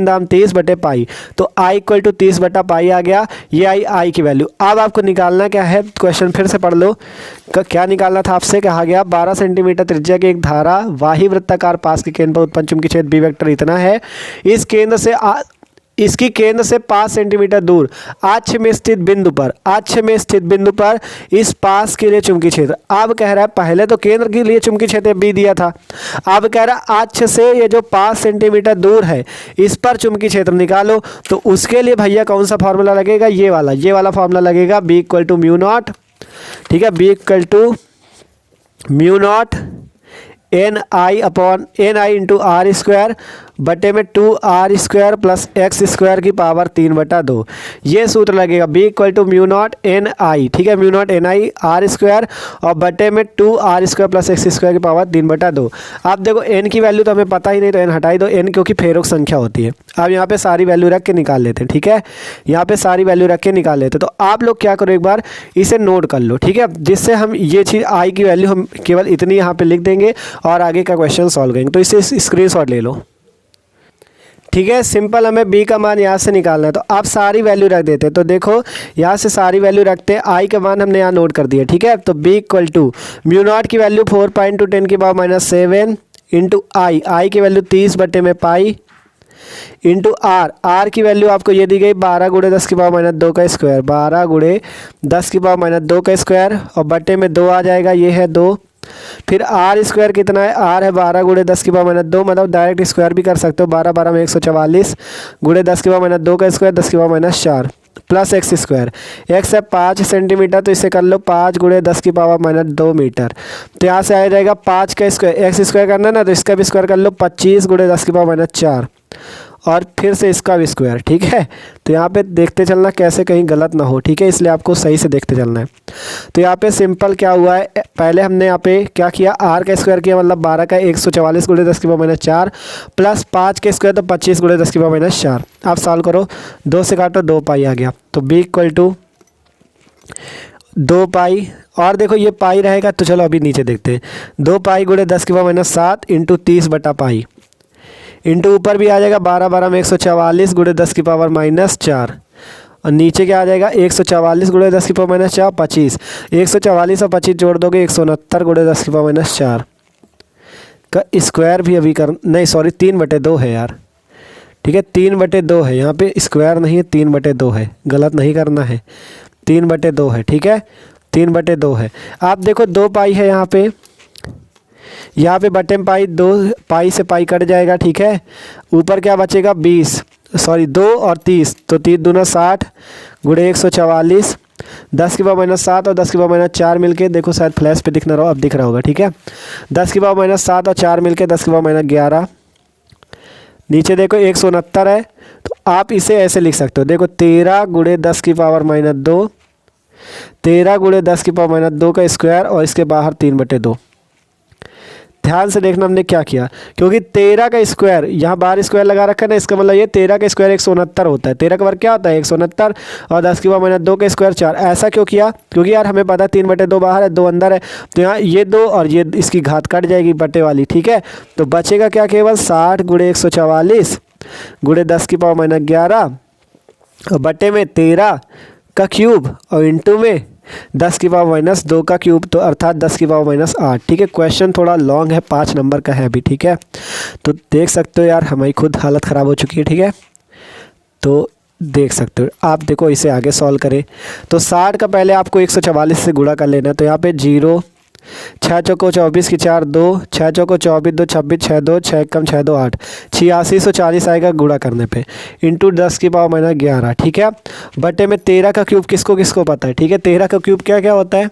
दाम 30 बटे पाई, तो आई इक्वल टू 30 बटा पाई आ गया। ये आई की वैल्यू। अब आपको निकालना क्या है, क्वेश्चन फिर से पढ़ लो, क्या निकालना था आपसे, कहा गया 12 सेंटीमीटर त्रिज्या की एक धारा वाही वृत्ताकार पास के केंद्र पर उत्पन्न चुंबकीय क्षेत्र बी वेक्टर इतना है, इस केंद्र से इसकी केंद्र से 5 सेंटीमीटर दूर अक्ष में स्थित बिंदु पर इस पास के लिए चुंबकीय क्षेत्र। अब कह रहा है, पहले तो केंद्र के लिए चुंबकीय क्षेत्र बी दिया था, अब कह रहा है अक्ष से ये जो 5 सेंटीमीटर दूर है इस पर चुंबकीय क्षेत्र निकालो। तो उसके लिए भैया कौन सा फॉर्मूला लगेगा, ये वाला फॉर्मूला लगेगा, B equal to mu naught. ठीक है, B equal to mu naught NI into r square बटे में 2r² प्लस एक्स स्क्वायर की पावर 3/2, ये सूत्र लगेगा, B equal to mu naught NI। ठीक है, म्यू नॉट NI r² और बटे में 2r² प्लस एक्स स्क्वायर की पावर 3/2। आप देखो n की वैल्यू तो हमें पता ही नहीं, तो n हटाई दो, n क्योंकि फेरोक संख्या होती है। अब यहाँ पे सारी वैल्यू रख के निकाल लेते हैं। ठीक है, यहाँ पे सारी वैल्यू रख के निकाल लेते हैं। तो आप लोग क्या करो, एक बार इसे नोट कर लो। ठीक है, जिससे हम ये चीज़ आई की वैल्यू हम केवल इतनी यहाँ पे लिख देंगे और आगे का क्वेश्चन सॉल्व करेंगे। तो इसे स्क्रीनशॉट ले लो। ठीक है, सिंपल हमें बी का मान यहाँ से निकालना है, तो आप सारी वैल्यू रख देते हैं। तो देखो यहाँ से सारी वैल्यू रखते हैं, आई का मान हमने यहाँ नोट कर दिया। ठीक है, तो B equal to mu naught की वैल्यू 4 पाई इंटू 10 की पावर माइनस 7 इंटू आई की वैल्यू 30 बटे में पाई इंटू आर की वैल्यू आपको ये दी गई 12 गुणे 10 की पावर माइनस 2 का स्क्वायर, 12 गुणे 10 की पावर माइनस 2 का स्क्वायर, और बटे में 2 आ जाएगा, ये है 2। फिर आर स्क्वायर कितना है, आर है 12 गुणे 10 की पावर माइनस 2, मतलब डायरेक्ट स्क्वायर भी कर सकते हो, 12 12 में 144 गुणे 10 की पावर माइनस 2 का स्क्वायर 10 की power minus 4 plus x square. X है 5 सेंटीमीटर, तो इसे कर लो 5 गुणे 10 की पावर माइनस 2 मीटर। तो यहाँ से आ जाएगा 5 का स्क्वायर, एक्स स्क्वायर करना है ना, तो इसका भी स्क्वायर कर लो 25 गुणे 10 की पावर माइनस 4 और फिर से इसका भी स्क्वायर। ठीक है, तो यहाँ पे देखते चलना कैसे कहीं गलत ना हो। ठीक है, इसलिए आपको सही से देखते चलना है। तो यहाँ पे सिंपल क्या हुआ है, पहले हमने यहाँ पे क्या किया, आर का स्क्वायर किया, मतलब 12 का 144 गुणे 10 की पावर माइनस 4 प्लस 5 के स्क्वायर तो 25 गुणे 10 की पावर माइनस 4। आप सॉल्व करो, 2 से काटो 2 पाई आ गया, तो बी इक्वल टू 2 पाई, और देखो ये पाई रहेगा, तो चलो अभी नीचे देखते हैं, 2 पाई गुणे 10 की पावर माइनस 7 इंटू 30 बटा पाई इंटू ऊपर भी आ जाएगा 12 12 में 144 गुणे 10 की पावर माइनस 4, और नीचे क्या आ जाएगा 144 गुणे 10 की पावर माइनस 4 25, 144 और 25 जोड़ दोगे 169 गुणे 10 की पावर माइनस 4। का स्क्वायर भी अभी कर, नहीं सॉरी 3/2 है यार, ठीक है 3/2 है, यहाँ पे स्क्वायर नहीं है 3/2 है, गलत नहीं करना है, 3/2 है, ठीक है 3/2 है। आप देखो 2 पाई है यहाँ पे बटे में पाई, 2 पाई से पाई कट जाएगा, ठीक है ऊपर क्या बचेगा 20 सॉरी 2 और 30, तो 3 दूना 60 गुणे 144, 10 की पावर -7 और 10 की पावर -4 मिलके, देखो शायद फ्लैश पे दिख ना रहा हो, अब दिख रहा होगा, ठीक है 10 की पावर -7 और 4 मिलके 10 की पावर -11, नीचे देखो 169 है, तो आप इसे ऐसे लिख सकते हो, देखो 13 गुणे 10 की पावर -2, 13 गुणे 10 की पावर -2 का स्क्वायर और इसके बाहर 3/2। ध्यान से देखना हमने क्या किया, क्योंकि 13 का स्क्वायर यहाँ बाहर स्क्वायर लगा रखा है ना, इसका मतलब ये 13 का स्क्वायर 169 होता है, 13 का वर्ग क्या होता है 169 और 10 की पावर -2 का स्क्वायर 4। ऐसा क्यों किया, क्योंकि यार हमें पता है 3/2 बाहर है 2 अंदर है, तो यहाँ ये 2 और ये इसकी घात कट जाएगी बटे वाली, ठीक है तो बचेगा क्या केवल 60 गुणे 144 गुणे 10 की पावर -11 और बटे में 13 का क्यूब और इंटू में 10 की पावर -2 का क्यूब, तो अर्थात 10 की पावर -8, ठीक है क्वेश्चन थोड़ा लॉन्ग है, 5 नंबर का है अभी, ठीक है तो देख सकते हो यार हमारी खुद हालत ख़राब हो चुकी है, ठीक है तो देख सकते हो आप, देखो इसे आगे सॉल्व करें तो 60 का पहले आपको 144 से गुणा कर लेना है, तो यहाँ पे 0 6 चौको 24 की 4 2, 6 चौको 24 2 26 6 2 6 कम 6 2 8, 8640 आएगा गुणा करने पे, इंटू 10 की पावर -11, ठीक है बटे में 13 का क्यूब किसको किसको पता है, ठीक है 13 का क्यूब क्या क्या होता है,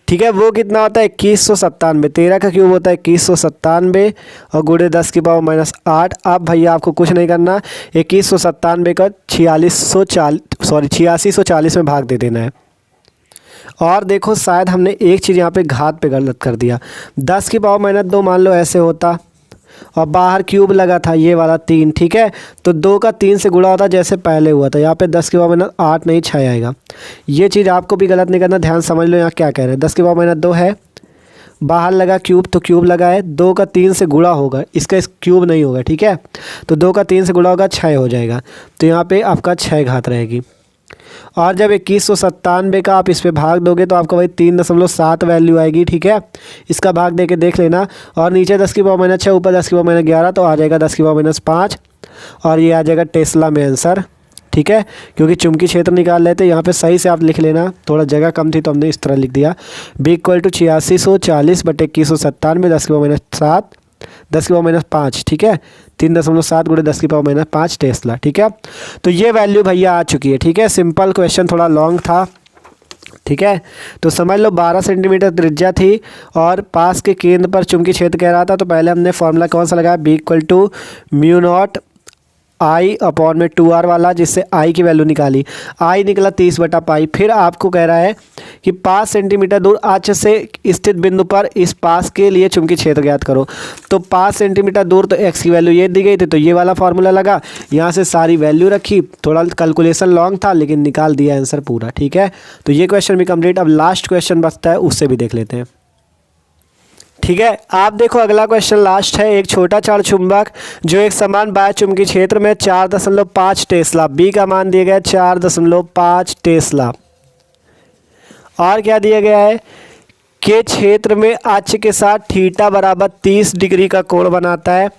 ठीक है वो कितना होता है 2197, 13 का क्यूब होता है 2197 और गुणे 10 की पावर -8। अब भैया आपको कुछ नहीं करना, 2197 का 8640 में भाग दे देना है। और देखो शायद हमने एक चीज़ यहाँ पे घात पे गलत कर दिया, 10 की पावर -2 मान लो ऐसे होता और बाहर क्यूब लगा था ये वाला 3, ठीक है तो 2 का 3 से गुणा होता जैसे पहले हुआ था, यहाँ पे 10 की पावर -8 नहीं 6 आएगा। ये चीज़ आपको भी गलत नहीं करना, ध्यान समझ लो यहाँ क्या कह रहे हैं, 10 की पावर -2 है, बाहर लगा क्यूब तो क्यूब लगा है, 2 का 3 से गुणा होगा, इसका क्यूब नहीं होगा, ठीक है तो 2 का 3 से गुणा होगा 6 हो जाएगा, तो यहाँ पे आपका 6 घात रहेगी। और जब 2197 का आप इस पे भाग दोगे तो आपका वही 3.7 वैल्यू आएगी, ठीक है इसका भाग दे के देख लेना, और नीचे 10 की पावर -6 ऊपर 10 की पावर -11, तो आ जाएगा 10 की पावर -5 और ये आ जाएगा टेस्ला में आंसर, ठीक है क्योंकि चुंबकीय क्षेत्र निकाल लेते, यहाँ पे सही से आप लिख लेना, थोड़ा जगह कम थी तो हमने इस तरह लिख दिया, B = 8640 बटे 2197 10 की पावर -7 10 की पावर -5, ठीक है 3.7 गुणे 10 की पावर -5 टेस्ला, ठीक है तो ये वैल्यू भैया आ चुकी है, ठीक है सिंपल क्वेश्चन थोड़ा लॉन्ग था, ठीक है तो समझ लो 12 सेंटीमीटर त्रिज्या थी और पास के केंद्र पर चुंबकीय क्षेत्र कह रहा था, तो पहले हमने फॉर्मूला कौन सा लगाया, B = μ0 I/2R वाला, जिससे I की वैल्यू निकाली, I निकला 30/पाई। फिर आपको कह रहा है कि 5 सेंटीमीटर दूर अक्ष से स्थित बिंदु पर इस पास के लिए चुंबकीय क्षेत्र ज्ञात करो, तो 5 सेंटीमीटर दूर तो x की वैल्यू ये दी गई थी, तो ये वाला फार्मूला लगा, यहाँ से सारी वैल्यू रखी, थोड़ा कैलकुलेशन लॉन्ग था लेकिन निकाल दिया आंसर पूरा, ठीक है तो ये क्वेश्चन भी कंप्लीट। अब लास्ट क्वेश्चन बचता है, उससे भी देख लेते हैं, ठीक है आप देखो अगला क्वेश्चन लास्ट है, एक छोटा चार चुंबक जो एक समान बाह्य चुंबकीय क्षेत्र में 4.5 टेस्ला, बी का मान दिया गया है 4.5 टेस्ला, और क्या दिया गया है के क्षेत्र में अक्ष के साथ थीटा बराबर 30 डिग्री का कोण बनाता है,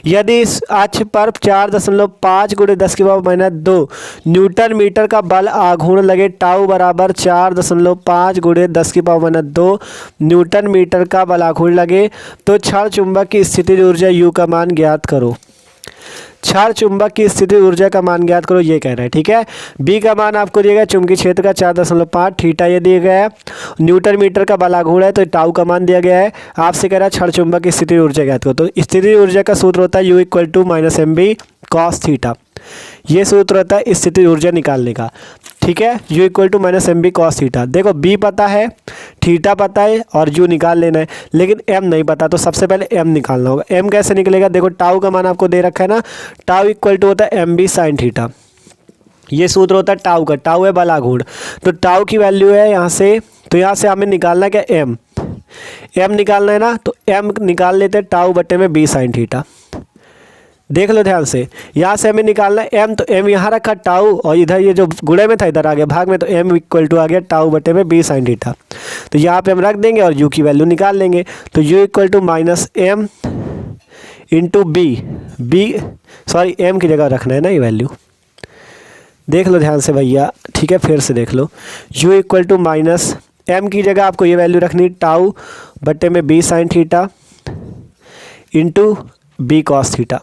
यदि इस अक्ष पर 4.5 गुणे 10 की पावर -2 न्यूटन मीटर का बल आघूर्ण लगे, टाउ बराबर 4.5 गुणे 10 की पावर -2 न्यूटन मीटर का बल आघूर्ण लगे, तो क्षण चुंबक की स्थितिज ऊर्जा U का मान ज्ञात करो। क्षण चुंबक की स्थिति ऊर्जा का मान ज्ञात करो, ये कह रहा है, ठीक है बी का मान आपको दिया गया चुंबकीय क्षेत्र का 4.5, थीटा ये दिया गया है, न्यूटन मीटर का बल आघूर्ण है तो टाउ का मान दिया गया है, आपसे कह रहा है क्षण चुंबक की स्थिति ऊर्जा ज्ञात करो, तो स्थिति ऊर्जा का सूत्र होता है U = -mb cos थीटा, ये सूत्र होता है स्थिति ऊर्जा निकालने का, ठीक है U = -mb cos थीटा। देखो B पता है, थीटा पता है और U निकाल लेना है, लेकिन M नहीं पता, तो सबसे पहले M निकालना होगा। M कैसे निकलेगा, देखो टाउ का मान आपको दे रखा है ना, टाउ = होता है mb sin थीटा, ये सूत्र होता है टाउ का, टाउ है बल आघूर्ण, तो टाउ की वैल्यू है यहाँ से, तो यहाँ से हमें निकालना क्या M निकालना है ना, तो M निकाल लेते हैं टाउ बटे में b sin थीटा, देख लो ध्यान से, यहाँ से हमें निकालना है m, तो m यहाँ रखा टाउ, और इधर ये जो गुणे में था इधर आ गया भाग में, तो m इक्वल टू आ गया टाउ बटे में b साइन थीटा। तो यहाँ पे हम रख देंगे और u की वैल्यू निकाल लेंगे। तो u equal to minus m into b sorry m की जगह रखना है ना ये वैल्यू, देख लो ध्यान से भैया, ठीक है फिर से देख लो, u equal to minus m की जगह आपको ये वैल्यू रखनी टाउ बटे में b sine theta into b cos theta.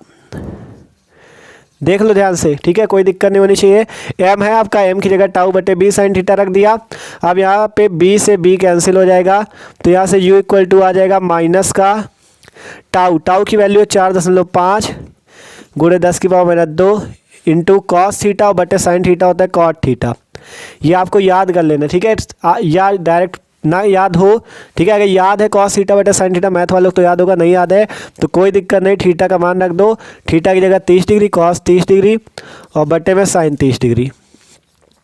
देख लो ध्यान से, ठीक है कोई दिक्कत नहीं होनी चाहिए। m है आपका, m की जगह टाउ बटे b साइन थीटा रख दिया। अब यहाँ पे b से b कैंसिल हो जाएगा, तो यहाँ से u इक्वल टू आ जाएगा माइनस का टाउ की वैल्यू 4.5 गुणे 10 की power minus 2 into cos theta और बटे साइन थीटा होता है कॉट थीटा। ये आपको याद कर लेना, ठीक है, या डायरेक्ट ना याद हो, ठीक है, अगर याद है कॉस थीटा बटे साइन थीटा मैथ वालों को तो याद होगा, नहीं याद है तो कोई दिक्कत नहीं, थीटा का मान रख दो, थीटा की जगह 30 डिग्री कॉस 30 डिग्री और बटे में साइन 30 डिग्री।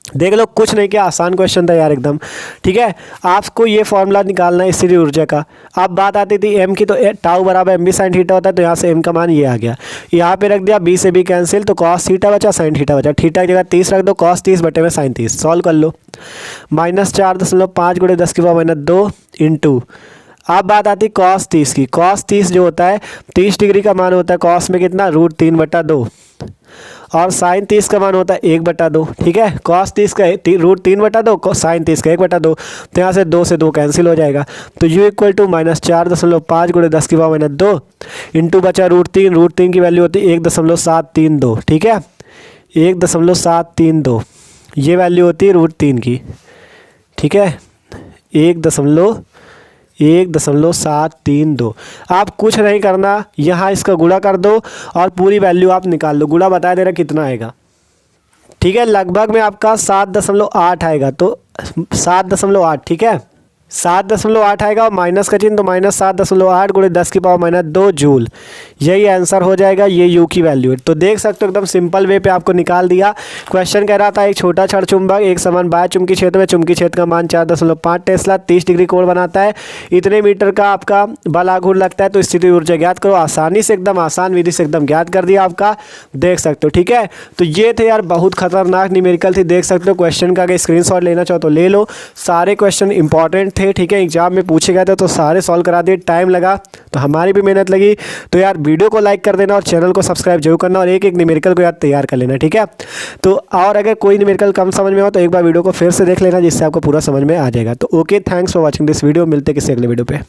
देख लो कुछ नहीं किया, आसान क्वेश्चन था यार एकदम, ठीक है। आपको ये फॉर्मूला निकालना है स्थिर ऊर्जा का। अब बात आती थी m की, तो टाउ बराबर एम बी साइन थीटा होता है, तो यहाँ से m का मान ये आ गया, यहाँ पे रख दिया, b से b कैंसिल, तो कॉस थीटा बचा साइन थीटा बचा, थीटा की जगह 30 रख दो, कॉस 30 बटे में साइन 30, सॉल्व कर लो। माइनस 4.5 गुणे 10 की पावर माइनस 2 इंटू, अब बात आती है कॉस 30 की। कॉस 30 जो होता है 30 डिग्री का मान होता है कॉस में कितना, √3/2, और साइन 30 का मान होता है 1/2, ठीक है। कॉस 30 का √3/2, साइन 30 का 1/2, तो यहाँ से 2 से 2 कैंसिल हो जाएगा। तो u इक्वल टू माइनस 4.5 गुणे 10 की पावर माइनस 2 इंटू बचा √3 की वैल्यू होती है 1.732, ठीक है, 1.732 ये वैल्यू होती है √3 की, ठीक है, 1.732। आप कुछ नहीं करना, यहाँ इसका गुणा कर दो और पूरी वैल्यू आप निकाल दो, गुणा बता दे रहा कितना आएगा, ठीक है, लगभग में आपका 7.8 आएगा, तो 7.8, ठीक है, 7.8 आएगा, और माइनस का चिन्ह, तो माइनस 7.8 गुणे 10 की पावर माइनस 2 जूल, यही आंसर हो जाएगा, ये u की वैल्यू है। तो देख सकते हो एकदम सिंपल वे पे आपको निकाल दिया। क्वेश्चन कह रहा था एक छोटा छड़ चुंबक एक समान बाह्य चुंबकीय क्षेत्र में चुंबकीय क्षेत्र का मान 4.5 टेस्ला 30 डिग्री कोण बनाता है, इतने मीटर का आपका बल आघूर्ण लगता है, तो स्थिति ऊर्जा ज्ञात करो। आसानी से एकदम आसान विधि से एकदम ज्ञात कर दिया आपका, देख सकते हो, ठीक है। तो ये थे यार बहुत खतरनाक न्यूमेरिकल थी, देख सकते हो। क्वेश्चन का अगर स्क्रीनशॉट लेना चाहो तो ले लो, सारे क्वेश्चन इंपॉर्टेंट थे, ठीक है, एग्जाम में पूछे गए थे तो सारे सॉल्व करा दिए, टाइम लगा तो हमारी भी मेहनत लगी। तो यार वीडियो को लाइक कर देना और चैनल को सब्सक्राइब जरूर करना, और एक एक न्यूमेरिकल को यार तैयार कर लेना, ठीक है। तो और अगर कोई न्यूमेरिकल कम समझ में हो तो एक बार वीडियो को फिर से देख लेना, जिससे आपको पूरा समझ में आ जाएगा। तो okay, thanks for watching this video, मिलते किसी अगले वीडियो पे।